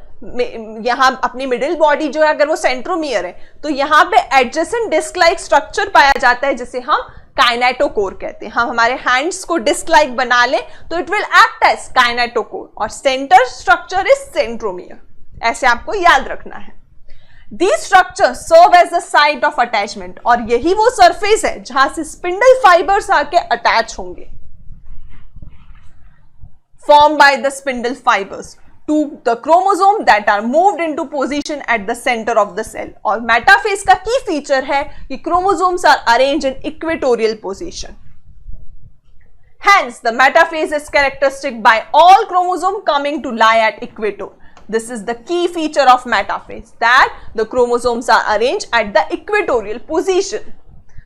यहां अपनी मिडिल बॉडी जो है अगर वो सेंट्रोमियर है तो यहां पे एडजेसेंट डिस्क लाइक स्ट्रक्चर पाया जाता है जिसे हम काइनेटोकोर कहते हैं। हम हमारे हैंड्स को डिस्क लाइक बना ले तो it will act as kinetochore और सेंटर स्ट्रक्चर इज सेंट्रोमियर। ऐसे आपको याद रखना है। These structures serve as the site of attachment और यही वो सरफेस है जहां से स्पिंडल फाइबर्स आके अटैच होंगे। Formed by the spindle fibers to the chromosome that are moved into position at the center of the cell। और metaphase का की फीचर है कि chromosomes are arranged in equatorial position. Hence the metaphase is characteristic by all chromosome coming to lie at equator। This is the key feature of metaphase, that the chromosomes are arranged at the equatorial position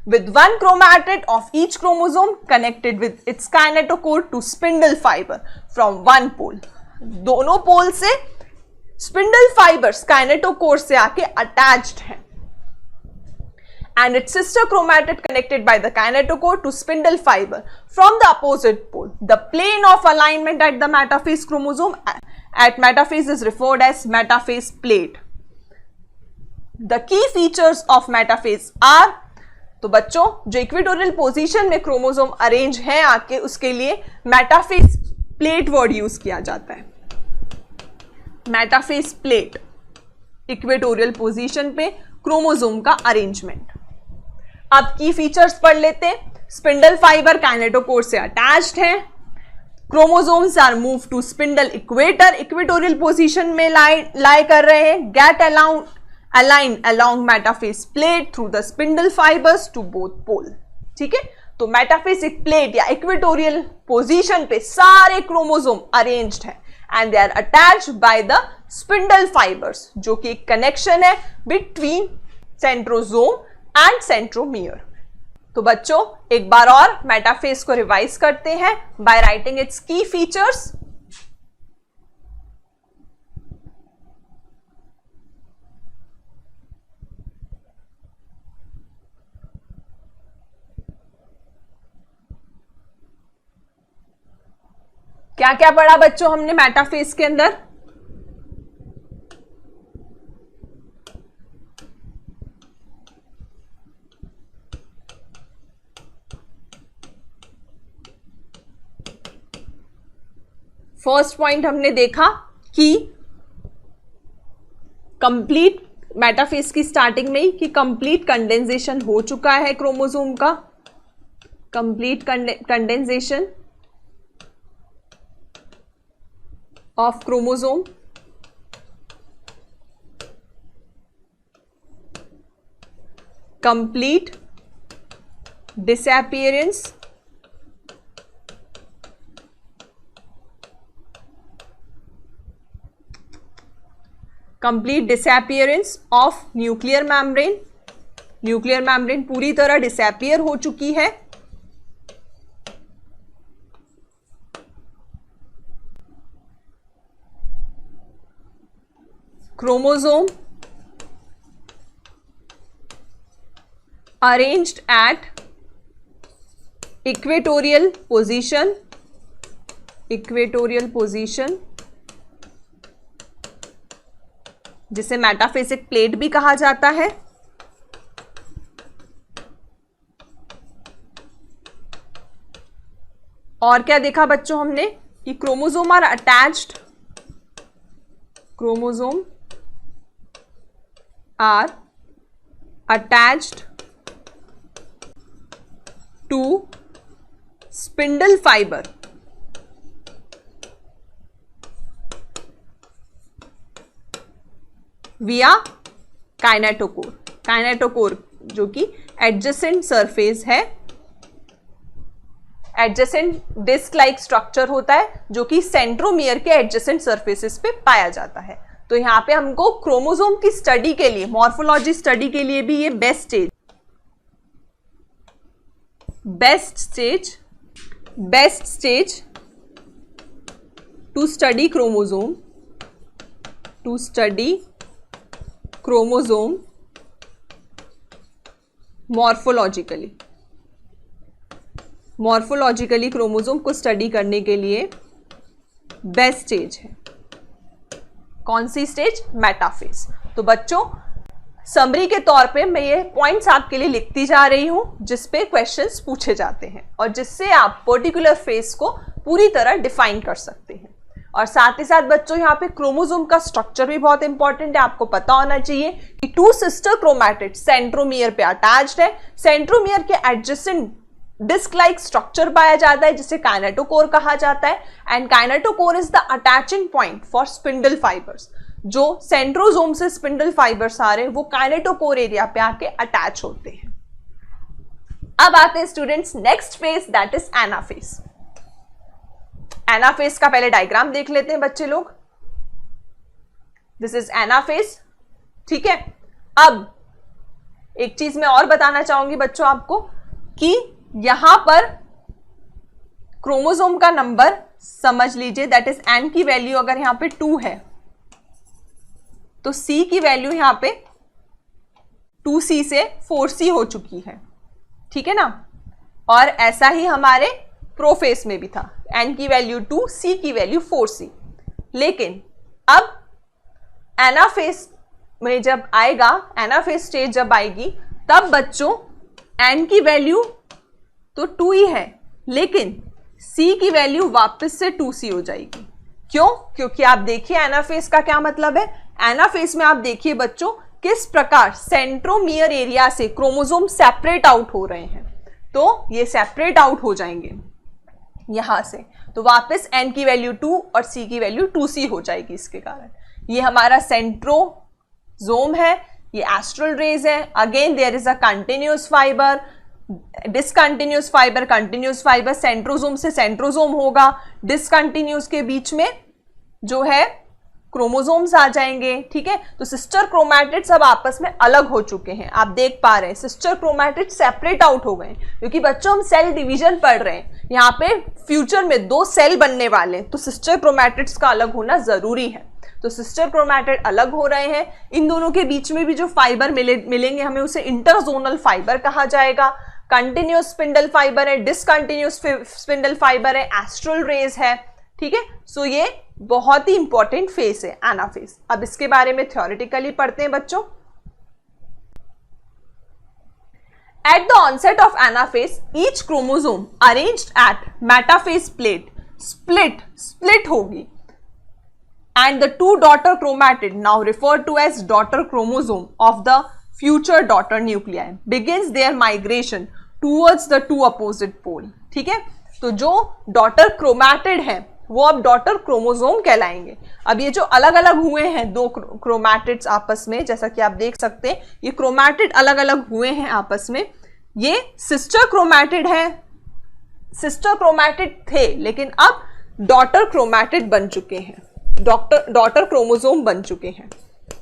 with one chromatid of each chromosome connected with its kinetochore to spindle fiber from one pole। दोनों पोल से spindle fibres kinetochore से आके attached हैं and its sister chromatid connected by the kinetochore to spindle fiber from the opposite pole। The plane of alignment at the metaphase chromosome at metaphase is referred as metaphase plate। The key features of metaphase are, तो बच्चों जो equatorial position में chromosome arrange है आके उसके लिए metaphase plate word use किया जाता है। मेटाफेज प्लेट, इक्वेटोरियल पोजीशन पे क्रोमोसोम का अरेंजमेंट। अब की फीचर्स पढ़ लेते हैं। स्पिंडल फाइबर काइनेटोकोर से अटैच्ड है। Chromosomes are move to spindle equator, equatorial position में लाई कर रहे हैं। Get align along metaphase plate through the spindle fibres to both pole. ठीक है, तो मेटाफेसिक प्लेट या इक्वेटोरियल पोजीशन पे सारे क्रोमोसोम अरेंज्ड है and they are attached by the spindle fibres, जो कि एक कनेक्शन है बिटवीन सेंट्रोसोम एंड सेंट्रोमियर। तो बच्चों एक बार और मेटाफेज को रिवाइज करते हैं बाय राइटिंग इट्स की फीचर्स। क्या क्या पढ़ा बच्चों हमने मेटाफेज के अंदर? फर्स्ट पॉइंट हमने देखा कि कंप्लीट मेटाफेज की स्टार्टिंग में ही कि कंप्लीट कंडेंसेशन हो चुका है क्रोमोसोम का, complete condensation of chromosome, complete disappearance of nuclear membrane. Nuclear membrane पूरी तरह डिसअपीयर हो चुकी है। Chromosome arranged at equatorial position, जिसे मेटाफेसिक प्लेट भी कहा जाता है। और क्या देखा बच्चों हमने कि chromosome are attached, chromosome are attached to spindle fibre via kinetochore. Kinetochore जो कि एडजेसेंट सरफेस है, एडजेसेंट डिस्क लाइक स्ट्रक्चर होता है जो कि सेंट्रोमियर के एडजेसेंट सरफेसेस पे पाया जाता है। तो यहां पे हमको क्रोमोसोम की स्टडी के लिए, मॉर्फोलॉजी स्टडी के लिए भी ये best stage to study chromosome morphologically chromosome को स्टडी करने के लिए बेस्ट स्टेज है। कौन सी स्टेज? मेटाफेज। तो बच्चों समरी के तौर पे मैं ये पॉइंट्स आपके लिए लिखती जा रही हूं जिसपे क्वेश्चंस पूछे जाते हैं और जिससे आप पर्टिकुलर फेज को पूरी तरह डिफाइन कर सकते हैं। और साथ ही साथ बच्चों यहाँ पे क्रोमोसोम का स्ट्रक्चर भी बहुत इंपॉर्टेंट है, आपको पता होना चाहिए कि 2 सिस्टर क्रोमैटिड सेंट्रोमियर पे अटैच्ड है। सेंट्रोमियर के एडजेसेंट डिस्क लाइक स्ट्रक्चर पाया जाता है जिसे काइनेटोकोर कहा जाता है and kinetochore is the attaching point for spindle fibres. जो सेंट्रोसोम से स्पिंडल फाइबर्स आ रहे हैं वो काइनेटोकोर एरिया पे आके अटैच होते हैं। अब आते हैं students next phase, that is anaphase. Anaphase का पहले डायग्राम देख लेते हैं बच्चे लोग। दिस इज एनाफेज, ठीक है। अब एक चीज मैं और बताना चाहूंगी बच्चों आपको कि यहां पर क्रोमोसोम का नंबर समझ लीजिए, दैट इज एन की वैल्यू अगर यहां पे 2 है तो सी की वैल्यू यहां पे 2C से 4C हो चुकी है, ठीक है ना। और ऐसा ही हमारे प्रोफेस में भी था, एन की वैल्यू 2, सी की वैल्यू 4C। लेकिन अब एनाफेज में जब आएगा, एनाफेज स्टेज जब आएगी तब बच्चों एन की वैल्यू तो 2 ही है लेकिन सी की वैल्यू वापस से 2C हो जाएगी। क्यों? क्योंकि आप देखिए एनाफेज का क्या मतलब है। एनाफेज में आप देखिए बच्चों किस प्रकार सेंट्रोमियर एरिया से क्रोमोसोम सेपरेट आउट हो रहे हैं, तो ये सेपरेट आउट हो जाएंगे यहां से, तो वापस n की वैल्यू 2 और c की वैल्यू 2c हो जाएगी। इसके कारण ये हमारा सेंट्रोजोम है, ये एस्ट्रल रेज है। Again there is a continuous fibre, discontinuous fibre, continuous fibre, centrosome से सेंट्रोजोम होगा, डिसकंटिन्यूअस के बीच में जो है क्रोमोसोम्स आ जाएंगे। ठीक है, तो सिस्टर क्रोमैटिड्स अब आपस में अलग हो चुके हैं, आप देख पा रहे हैं सिस्टर क्रोमैटिड्स सेपरेट आउट हो गए, क्योंकि बच्चों हम सेल डिवीजन पढ़ रहे हैं, यहाँ पे फ्यूचर में 2 सेल बनने वाले हैं, तो सिस्टर क्रोमैटिड्स का अलग होना जरूरी है। तो सिस्टर क्रोमैटिड अलग हो रहे हैं, इन दोनों के बीच में भी जो फाइबर मिलेंगे हमें उसे इंटरजोनल फाइबर कहा जाएगा। कंटिन्यूअस स्पिंडल फाइबर है, डिसकंटिन्यूअस स्पिंडल फाइबर है, एस्ट्रल रेज है। ठीक है, सो ये बहुत ही इंपॉर्टेंट फेस है एनाफेज। अब इसके बारे में थ्योरेटिकली पढ़ते हैं बच्चों। At the onset of anaphase each chromosome arranged at metaphase plate split होगी, and the 2 daughter chromatid, now referred to as daughter chromosome of the future daughter nuclei, begins their migration towards the 2 opposite pole। ठीक है, तो जो daughter chromatid है वो अब daughter chromosome कहलाएंगे। अब ये जो अलग अलग हुए हैं 2 क्रोमैटिड्स आपस में, जैसा कि आप देख सकते हैं ये क्रोमैटिड अलग अलग हुए हैं आपस में, ये सिस्टर क्रोमैटिड है, सिस्टर क्रोमैटिड थे लेकिन अब डॉटर क्रोमैटिड बन चुके हैं, डॉटर क्रोमोसोम बन चुके हैं।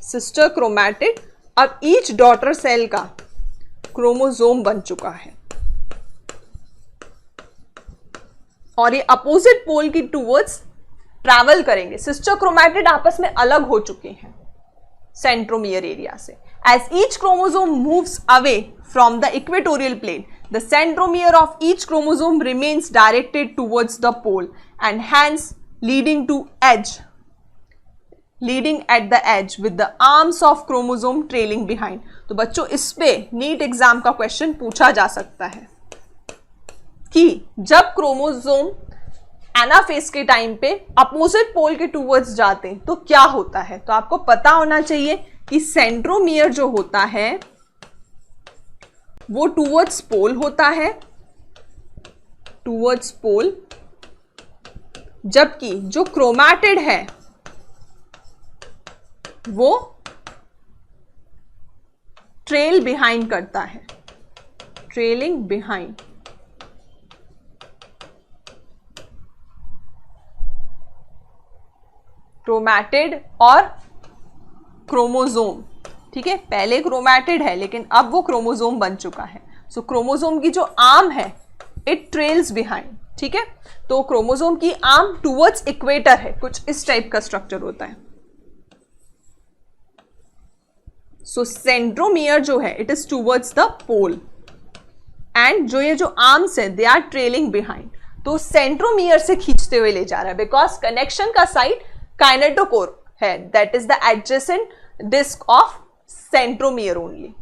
सिस्टर क्रोमैटिड अब ईच डॉटर सेल का क्रोमोसोम बन चुका है और ये अपोजिट पोल की टूवर्ड्स ट्रैवल करेंगे। सिस्टर क्रोमैटिड आपस में अलग हो चुके हैं सेंट्रोमियर एरिया से। As each chromosome moves away from the equatorial plane, the centromere of each chromosome remains directed towards the pole and hence leading at the edge with the arms of chromosome trailing behind। तो बच्चों इस पे NEET exam का question पूछा जा सकता है कि जब क्रोमोसोम एनाफेज के टाइम पे अपोजिट पोल के टूवर्ड्स जाते हैं तो क्या होता है। तो आपको पता होना चाहिए कि सेंट्रोमियर जो होता है वो टूवर्ड्स पोल होता है, टूवर्ड्स पोल, जबकि जो क्रोमैटिड है वो ट्रेल बिहाइंड करता है, ट्रेलिंग बिहाइंड। क्रोमैटिड और क्रोमोसोम, ठीक है, पहले क्रोमैटिड है लेकिन अब वो क्रोमोसोम बन चुका है। सो क्रोमोसोम की जो आर्म है इट ट्रेल्स बिहाइंड। ठीक है, तो क्रोमोसोम की आर्म टूवर्ड्स इक्वेटर है, कुछ इस टाइप का स्ट्रक्चर होता है। सो सेंट्रोमियर जो है it is towards the pole and जो ये जो आर्म्स है दे आर ट्रेलिंग बिहाइंड। तो सेंट्रोमियर से खींचते हुए ले जा रहा है बिकॉज कनेक्शन का साइड काइनेटोकोर है, that is the adjacent disc of centromere only.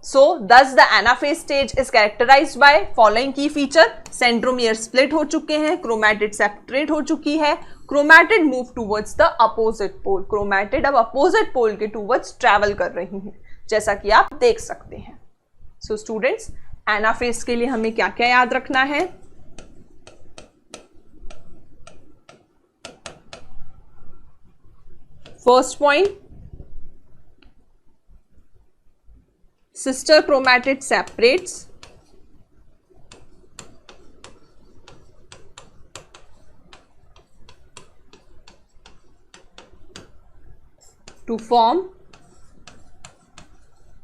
So thus the anaphase stage is characterized by following key feature। Centromere split हो चुके हैं, क्रोमैटिड सेपरेट हो चुकी है, chromatid move towards the opposite pole, chromatid अब opposite pole के towards travel कर रही हैं जैसा कि आप देख सकते हैं। सो स्टूडेंट्स एनाफेज के लिए हमें क्या क्या याद रखना है। First point, sister chromatid separates to form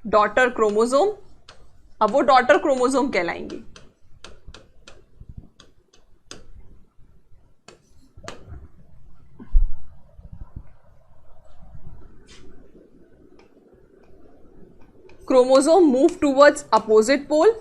daughter chromosome। अब वो daughter chromosome कहलाएंगी। Chromosome move towards opposite pole,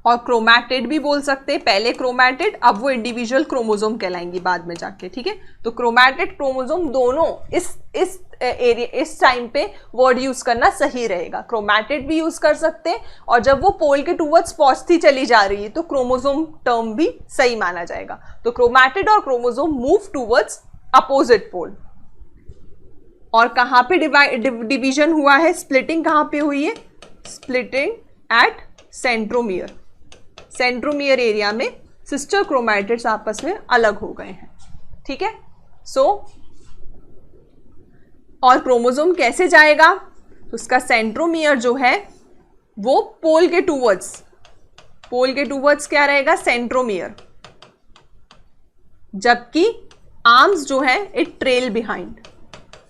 और क्रोमैटिड भी बोल सकते हैं। पहले क्रोमैटिड, अब वो इंडिविजुअल क्रोमोसोम कहलाएंगी बाद में जाके, ठीक है। तो क्रोमैटिड क्रोमोसोम दोनों इस टाइम पे वर्ड यूज करना सही रहेगा। क्रोमैटिड भी यूज कर सकते हैं, और जब वो पोल के टूवर्ड्स पहुंचती चली जा रही है तो क्रोमोसोम टर्म भी सही माना जाएगा। तो क्रोमैटिड और chromosome move towards opposite pole. और कहां पे डिवीजन हुआ है, स्प्लिटिंग कहां पे हुई है, splitting at centromere. Centromere area में सिस्टर क्रोमैटिड्स आपस में अलग हो गए हैं, ठीक है। सो और क्रोमोसोम कैसे जाएगा, तो उसका सेंट्रोमियर जो है वो पोल के टूवर्ड्स क्या रहेगा, सेंट्रोमियर, जबकि आर्म्स जो है इट ट्रेल बिहाइंड।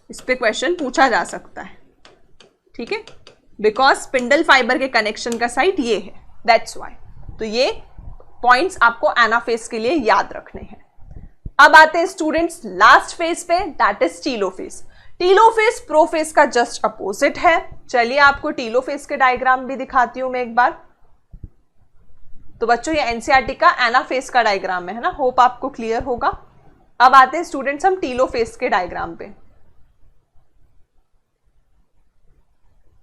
इस पे क्वेश्चन पूछा जा सकता है, ठीक है, बिकॉज स्पिंडल फाइबर के कनेक्शन का साइट ये है, दैट्स वाई। तो ये पॉइंट्स आपको एनाफेज के लिए याद रखने हैं। अब आते हैं स्टूडेंट्स लास्ट फेज पे, that is telophase. Telophase prophase का जस्ट अपोजिट है। चलिए आपको टीलोफेज के डायग्राम भी दिखाती हूं मैं एक बार। तो बच्चों ये एनसीईआरटी का एनाफेज का डायग्राम है ना, होप आपको क्लियर होगा। अब आते हैं स्टूडेंट्स हम टीलोफेज के डायग्राम पे।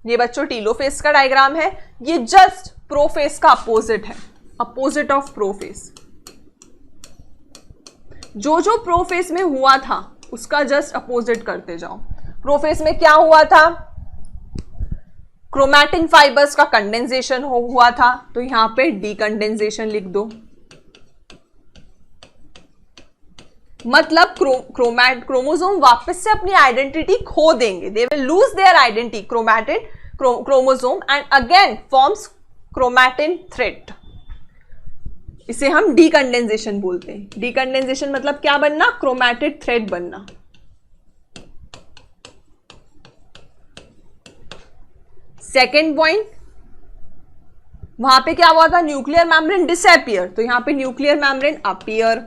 ये बच्चों टीलोफेज का डायग्राम है, ये जस्ट प्रोफेज का अपोजिट है, अपोजिट ऑफ प्रोफेज। जो जो प्रोफेज में हुआ था उसका जस्ट अपोजिट करते जाओ। प्रोफेज में क्या हुआ था, क्रोमैटिन फाइबर्स का कंडेंसेशन हुआ था, तो यहां पे डीकंडेंसेशन लिख दो। मतलब क्रोमोसोम वापस से अपनी आइडेंटिटी खो देंगे, they will lose their identity chromatid chromosome and again forms chromatin thread. इसे हम डीकंडेंसेशन बोलते हैं। डीकंडेंसेशन मतलब क्या बनना, क्रोमैटिड थ्रेड बनना। सेकेंड पॉइंट, वहां पे क्या हुआ था, न्यूक्लियर मेम्ब्रेन डिसअपियर, तो यहां पे न्यूक्लियर मेम्ब्रेन अपीयर।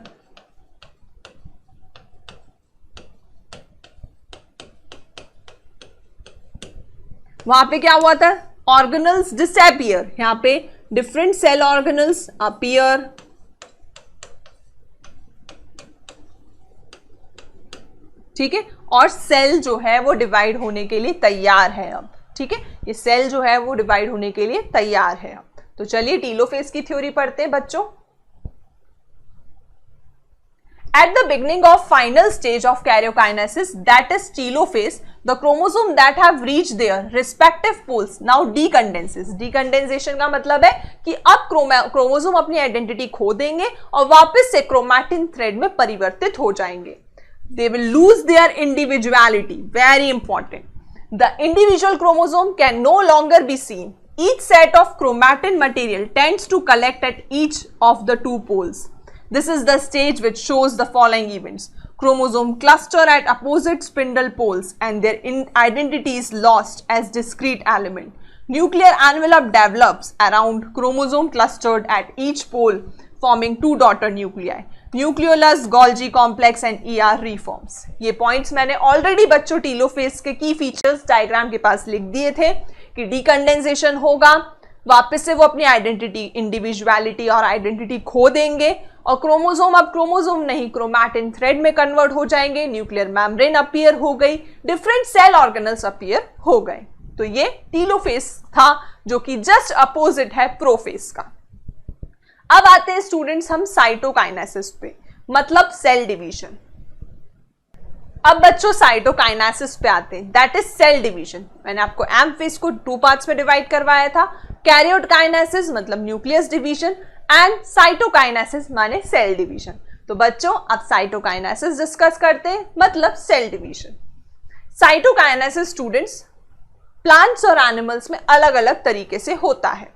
वहां पे क्या हुआ था, ऑर्गेनल्स डिसअपियर, यहां पे डिफरेंट सेल ऑर्गेनल्स अपीयर। ठीक है, और सेल जो है वो डिवाइड होने के लिए तैयार है अब। ठीक है, ये सेल जो है वो डिवाइड होने के लिए तैयार है अब। तो चलिए टीलोफेज की थ्योरी पढ़ते हैं बच्चों। At the beginning of final stage of karyokinesis, that is telophase, the chromosome that have reached their respective poles now decondenses. Decondensation का मतलब है कि अब क्रोमोसोम अपनी आइडेंटिटी खो देंगे और वापस से क्रोमैटिन थ्रेड में परिवर्तित हो जाएंगे। They will lose their individuality. Very important. The individual chromosome can no longer be seen. Each set of chromatin material tends to collect at each of the two poles. This is the stage which shows the following events. Chromosome cluster at opposite spindle poles and their identity is lost as discrete element. Nuclear envelope develops around chromosome clustered at each pole, forming two daughter nuclei. Nucleolus, Golgi complex and ER reforms. ये points मैंने already बच्चों telophase के की features diagram के पास लिख दिए थे कि डीकंडेंसेशन होगा, वापस से वो अपनी आइडेंटिटी, इंडिविजुअलिटी और आइडेंटिटी खो देंगे और क्रोमोसोम अब क्रोमोसोम नहीं क्रोमैटिन थ्रेड में कन्वर्ट हो जाएंगे। न्यूक्लियर मेम्ब्रेन अपीयर हो गई, डिफरेंट सेल ऑर्गेनल्स अपीयर हो गए। तो ये टीलोफेज था जो कि जस्ट अपोजिट है प्रोफेज का। अब आते हैं स्टूडेंट्स हम साइटोकाइनेसिस पे, मतलब सेल डिवीजन। अब बच्चों साइटोकाइनेसिस पे आते हैं, दैट इज सेल डिवीजन। मैंने आपको एम फेज को 2 पार्ट्स में डिवाइड करवाया था, कैरियोकाइनेसिस मतलब न्यूक्लियस डिवीजन एंड साइटोकाइनेसिस माने सेल डिवीजन। तो बच्चों अब साइटोकाइनेसिस डिस्कस करते हैं, मतलब cell division. Cytokinesis students plants और एनिमल्स में अलग अलग तरीके से होता है।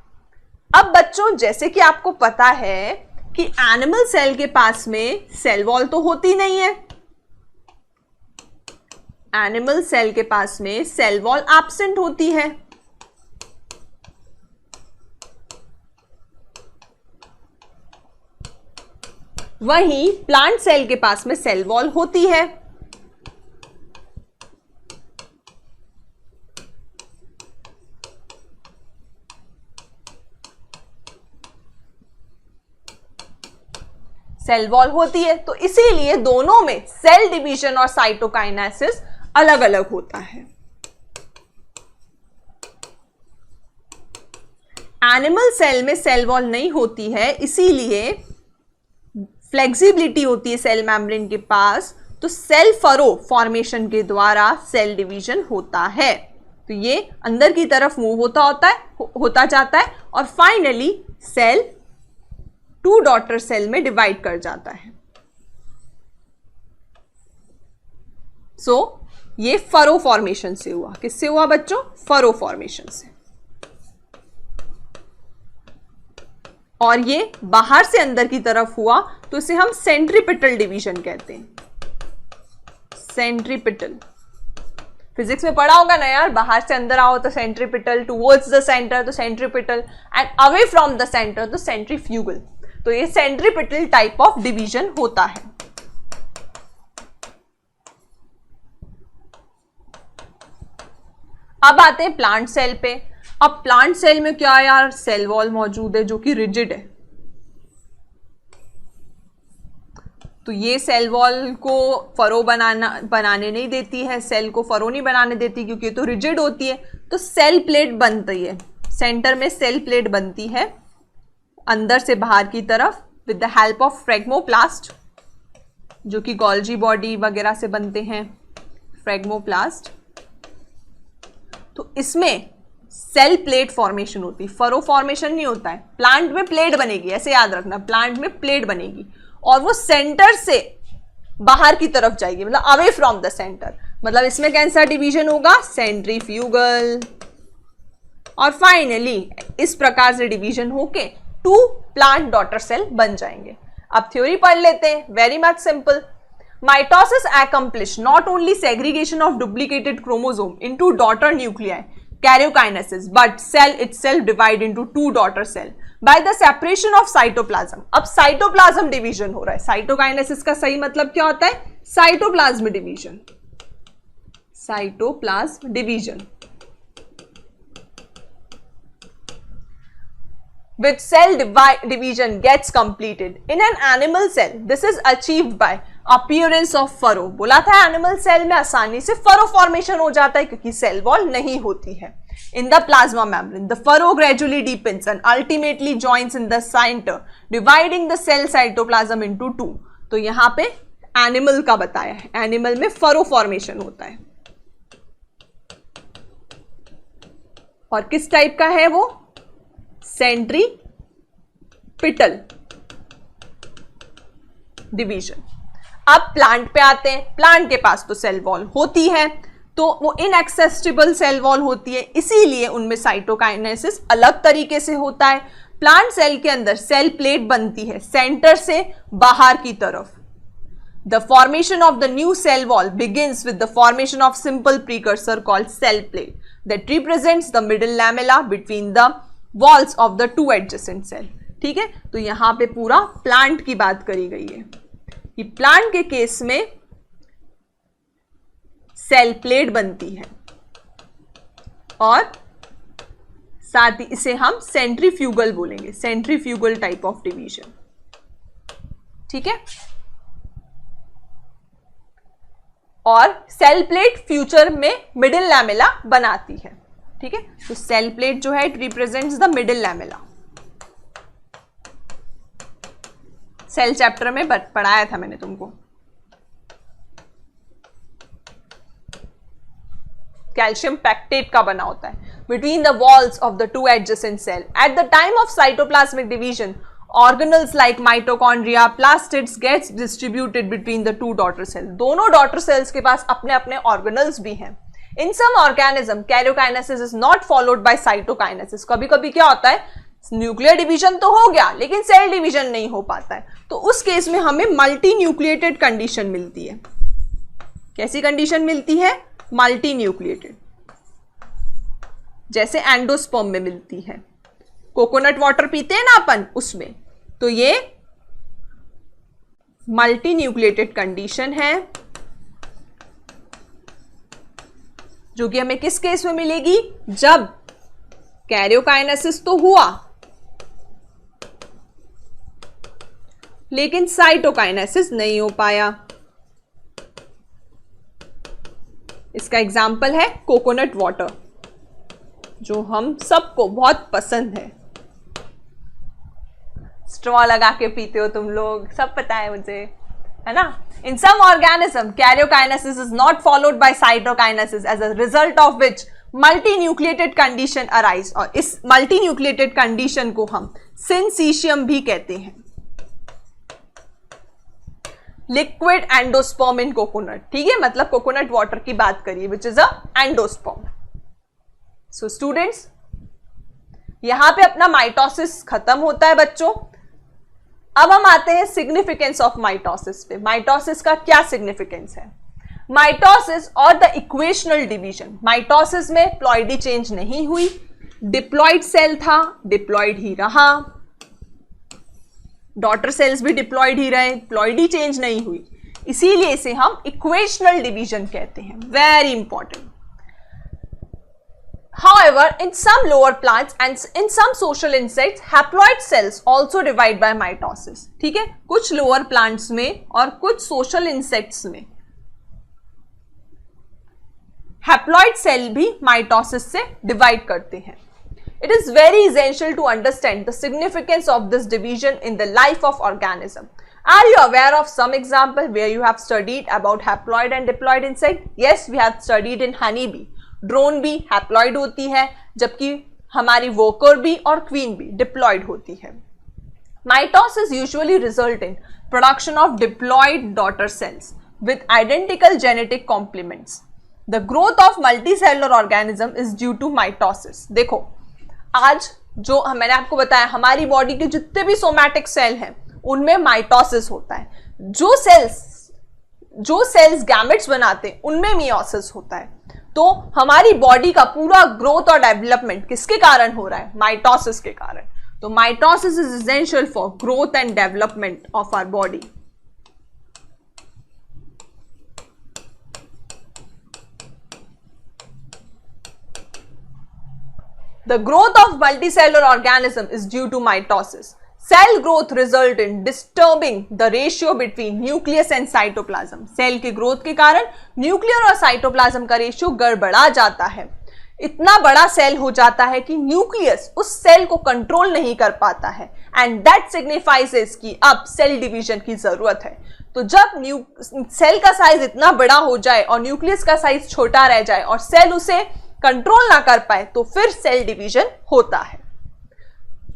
अब बच्चों जैसे कि आपको पता है कि एनिमल सेल के पास में सेल वॉल तो होती नहीं है, एनिमल सेल के पास में सेल वॉल एब्सेंट होती है। वहीं प्लांट सेल के पास में सेल वॉल होती है। सेल वॉल होती है, तो इसीलिए दोनों में सेल डिवीजन और साइटोकाइनेसिस अलग अलग होता है। एनिमल सेल में सेल वॉल नहीं होती है, इसीलिए फ्लेक्सिबिलिटी होती है सेल मेम्ब्रेन के पास, तो सेल फरो फॉर्मेशन के द्वारा सेल डिवीजन होता है। तो ये अंदर की तरफ मूव होता जाता है और फाइनली सेल 2 डॉटर सेल में डिवाइड कर जाता है। सो ये फरो फॉर्मेशन से हुआ। किससे हुआ बच्चों? फरो फॉर्मेशन से। और ये बाहर से अंदर की तरफ हुआ तो इसे हम सेंट्रीपिटल डिवीजन कहते हैं। सेंट्रीपिटल फिजिक्स में पढ़ा होगा ना यार, बाहर से अंदर आओ तो सेंट्रीपिटल, टुवर्ड्स द सेंटर तो centripetal, and away from the centre तो सेंट्रीफ्यूगल। तो ये सेंट्रीपिटल टाइप ऑफ डिवीजन होता है। अब आते हैं प्लांट सेल पे। अब प्लांट सेल में क्या यार, सेल वॉल मौजूद है जो कि रिजिड है। तो ये सेल वॉल को फरो बनाने नहीं देती है, सेल को फरो नहीं बनाने देती क्योंकि तो रिजिड होती है। तो सेल प्लेट बनती है, सेंटर में सेल प्लेट बनती है अंदर से बाहर की तरफ विद द हेल्प ऑफ फ्रेगमोप्लास्ट, जो कि गोल्जी बॉडी वगैरह से बनते हैं, फ्रेगमोप्लास्ट। तो इसमें सेल प्लेट फॉर्मेशन होती है, फरो फॉर्मेशन नहीं होता है। प्लांट में प्लेट बनेगी, ऐसे याद रखना, प्लांट में प्लेट बनेगी और वो सेंटर से बाहर की तरफ जाएगी, मतलब अवे फ्रॉम द सेंटर। मतलब इसमें कैसा डिवीजन होगा? सेंट्रीफ्यूगल। और फाइनली इस प्रकार से डिवीजन होके 2 प्लांट डॉटर सेल बन जाएंगे। अब थ्योरी पढ़ लेते हैं, very much simple. Mitosis accomplish not only segregation of duplicated chromosome into daughter nuclei, karyokinesis, but cell itself divide into 2 daughter cell by the separation of cytoplasm। अब cytoplasm division हो रहा है। साइटोकाइनेसिस का सही मतलब क्या होता है? Cytoplasm division. Cytoplasm division which cell division gets completed in an animal cell. This is achieved by appearance of furrow। बोला था एनिमल सेल में आसानी से फरो फॉर्मेशन हो जाता है क्योंकि सेल वॉल नहीं होती है। In the plasma membrane, the furrow gradually deepens and ultimately joins in the center, dividing the cell cytoplasm into 2। तो यहाँ पे एनिमल का बताया है, एनिमल में फरो फॉर्मेशन होता है। और किस टाइप का है वो? Centripetal division. अब प्लांट पे आते हैं। प्लांट के पास तो सेल वॉल होती है, तो वो इनएक्सेसिबल सेल वॉल होती है, इसीलिए उनमें साइटोकाइनेसिस अलग तरीके से होता है। प्लांट सेल के अंदर सेल प्लेट बनती है सेंटर से बाहर की तरफ। The formation of the new cell wall begins with the formation of simple precursor called cell plate that represents the middle lamella between the walls of the 2 adjacent cell. ठीक है, तो यहां पे पूरा प्लांट की बात करी गई है कि प्लांट के केस में सेल प्लेट बनती है और साथ ही इसे हम सेंट्रीफ्यूगल बोलेंगे, सेंट्रीफ्यूगल टाइप ऑफ डिवीजन। ठीक है, और सेल प्लेट फ्यूचर में मिडिल लैमेला बनाती है। ठीक है, तो सेल प्लेट जो है it represents the middle lamella. Cell chapter में पढ़ाया था मैंने तुमको। कैल्शियम पैक्टेट का बना होता है between the walls of the 2 adjacent cell. At the time of cytoplasmic division, organelles like mitochondria, plastids gets distributed between the 2 daughter cell. दोनों डॉटर सेल्स के पास अपने अपने ऑर्गेनल्स भी हैं। In some organism, karyokinesis is not followed by cytokinesis। कभी कभी क्या होता है, न्यूक्लियर डिवीजन तो हो गया लेकिन सेल डिवीजन नहीं हो पाता है, तो उस केस में हमें मल्टी न्यूक्लिएटेड कंडीशन मिलती है। कैसी कंडीशन मिलती है? मल्टी न्यूक्लिएटेड, जैसे एंडोस्पर्म में मिलती है। कोकोनट वाटर पीते हैं ना अपन, उसमें। तो ये मल्टी न्यूक्लिएटेड कंडीशन है जो कि हमें किस केस में मिलेगी? जब कैरियोकाइनेसिस तो हुआ लेकिन साइटोकाइनेसिस नहीं हो पाया। इसका एग्जाम्पल है कोकोनट वाटर, जो हम सबको बहुत पसंद है। स्ट्रॉ लगा के पीते हो तुम लोग, सब पता है मुझे, है ना। In some organism karyokinesis is not followed by cytokinesis as a result of which multinucleated condition arise, और इस मल्टीन्यूक्लिएटेड कंडीशन को हम सिंसीशियम भी कहते हैं। लिक्विड एंडोस्पर्म इन कोकोनट, ठीक है, मतलब कोकोनट वाटर की बात करिए which is a endosperm. So students, यहां पे अपना माइटोसिस खत्म होता है बच्चों। अब हम आते हैं सिग्निफिकेंस ऑफ माइटोसिस पे। माइटोसिस का क्या सिग्निफिकेंस है? माइटोसिस और द इक्वेशनल डिवीजन, माइटोसिस में प्लॉइडी चेंज नहीं हुई, डिप्लॉइड सेल था, डिप्लॉइड ही रहा, डॉटर सेल्स भी डिप्लॉइड ही रहे, प्लॉइडी चेंज नहीं हुई, इसीलिए इसे हम इक्वेशनल डिवीजन कहते हैं। Very important. However, in some lower plants and in some social insects, haploid cells also divide by mitosis. ठीक है, कुछ lower plants में और कुछ social insects में haploid cell भी mitosis से divide करते हैं. It is very essential to understand the significance of this division in the life of organism. Are you aware of some example where you have studied about haploid and diploid insect? Yes, we have studied in honeybee. Drone भी haploid होती है, जबकि हमारी worker bee और queen bee diploid होती है। Mitosis usually result in production of diploid daughter cells with identical genetic complements. The growth of multicellular organism is due to mitosis. देखो, आज जो मैंने आपको बताया, हमारी बॉडी के जितने भी सोमैटिक सेल हैं उनमें माइटोसिस होता है। जो सेल्स गैमेट्स बनाते हैं उनमें मियोसिस होता है। तो हमारी बॉडी का पूरा ग्रोथ और डेवलपमेंट किसके कारण हो रहा है? माइटोसिस के कारण। तो mitosis is essential for growth and development of our body. The growth of multicellular organism is due to mitosis. Cell growth result in disturbing the ratio between nucleus and cytoplasm. Cell के growth के कारण nuclear और cytoplasm का ratio गड़बड़ा जाता है। इतना बड़ा सेल हो जाता है कि न्यूक्लियस उस सेल को कंट्रोल नहीं कर पाता है, एंड दैट सिग्निफाइज कि अब सेल डिवीजन की जरूरत है। तो जब सेल का साइज इतना बड़ा हो जाए और न्यूक्लियस का साइज छोटा रह जाए और सेल उसे कंट्रोल ना कर पाए, तो फिर सेल डिवीजन होता है।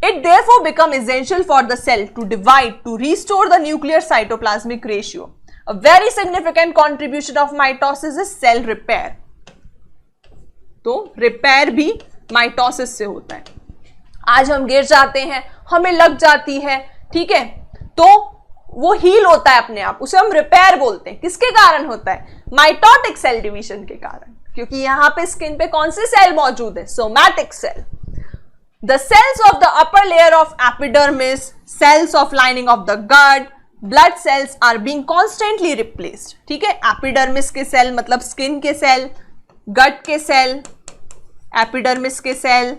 It therefore becomes essential for the cell to divide to restore the nuclear cytoplasmic ratio. A very significant contribution of mitosis is cell repair. तो रिपेयर भी माइटोसिस से होता है। आज हम गिर जाते हैं, हमें लग जाती है, ठीक है, तो वो हील होता है अपने आप, उसे हम रिपेयर बोलते हैं। किसके कारण होता है? माइटोटिक सेल डिवीजन के कारण, क्योंकि यहां पे स्किन पे कौन से सेल मौजूद है? Somatic cell. The cells of the upper layer of epidermis, cells of lining of the gut, blood cells are being constantly replaced. ठीक है, एपिडर्मिस के सेल मतलब स्किन के सेल, गट के सेल, एपिडर्मिस के सेल,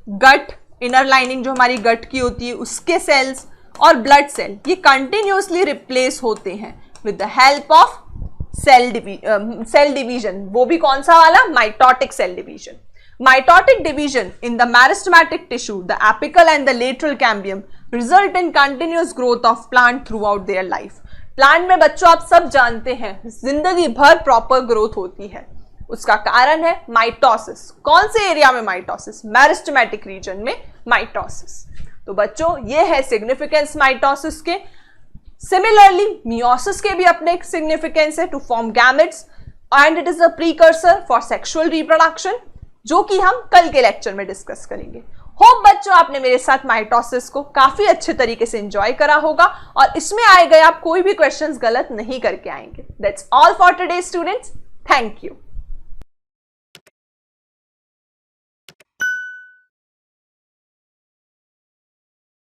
गट इनर लाइनिंग जो हमारी gut की होती है उसके सेल्स, और ब्लड सेल, ये कंटिन्यूसली रिप्लेस होते हैं with the help of cell division. वो भी कौन सा वाला? Mitotic cell division. Mitotic division in the meristematic tissue, the apical and the lateral cambium result in continuous growth of plant throughout their life. Plant में बच्चों आप सब जानते हैं जिंदगी भर प्रॉपर ग्रोथ होती है, उसका कारण है माइटोसिस। कौन से एरिया में माइटोसिस? मेरिस्टेमेटिक रीजन में माइटोसिस। तो बच्चों ये है सिग्निफिकेंस माइटोसिस के। सिमिलरली मियोसिस के भी अपने सिग्निफिकेंस है, to form gametes, and it is a precursor for sexual reproduction, जो कि हम कल के लेक्चर में डिस्कस करेंगे। होप बच्चों आपने मेरे साथ माइटोसिस को काफी अच्छे तरीके से एंजॉय करा होगा और इसमें आए गए आप कोई भी क्वेश्चंस गलत नहीं करके आएंगे। That's all for today students, thank you.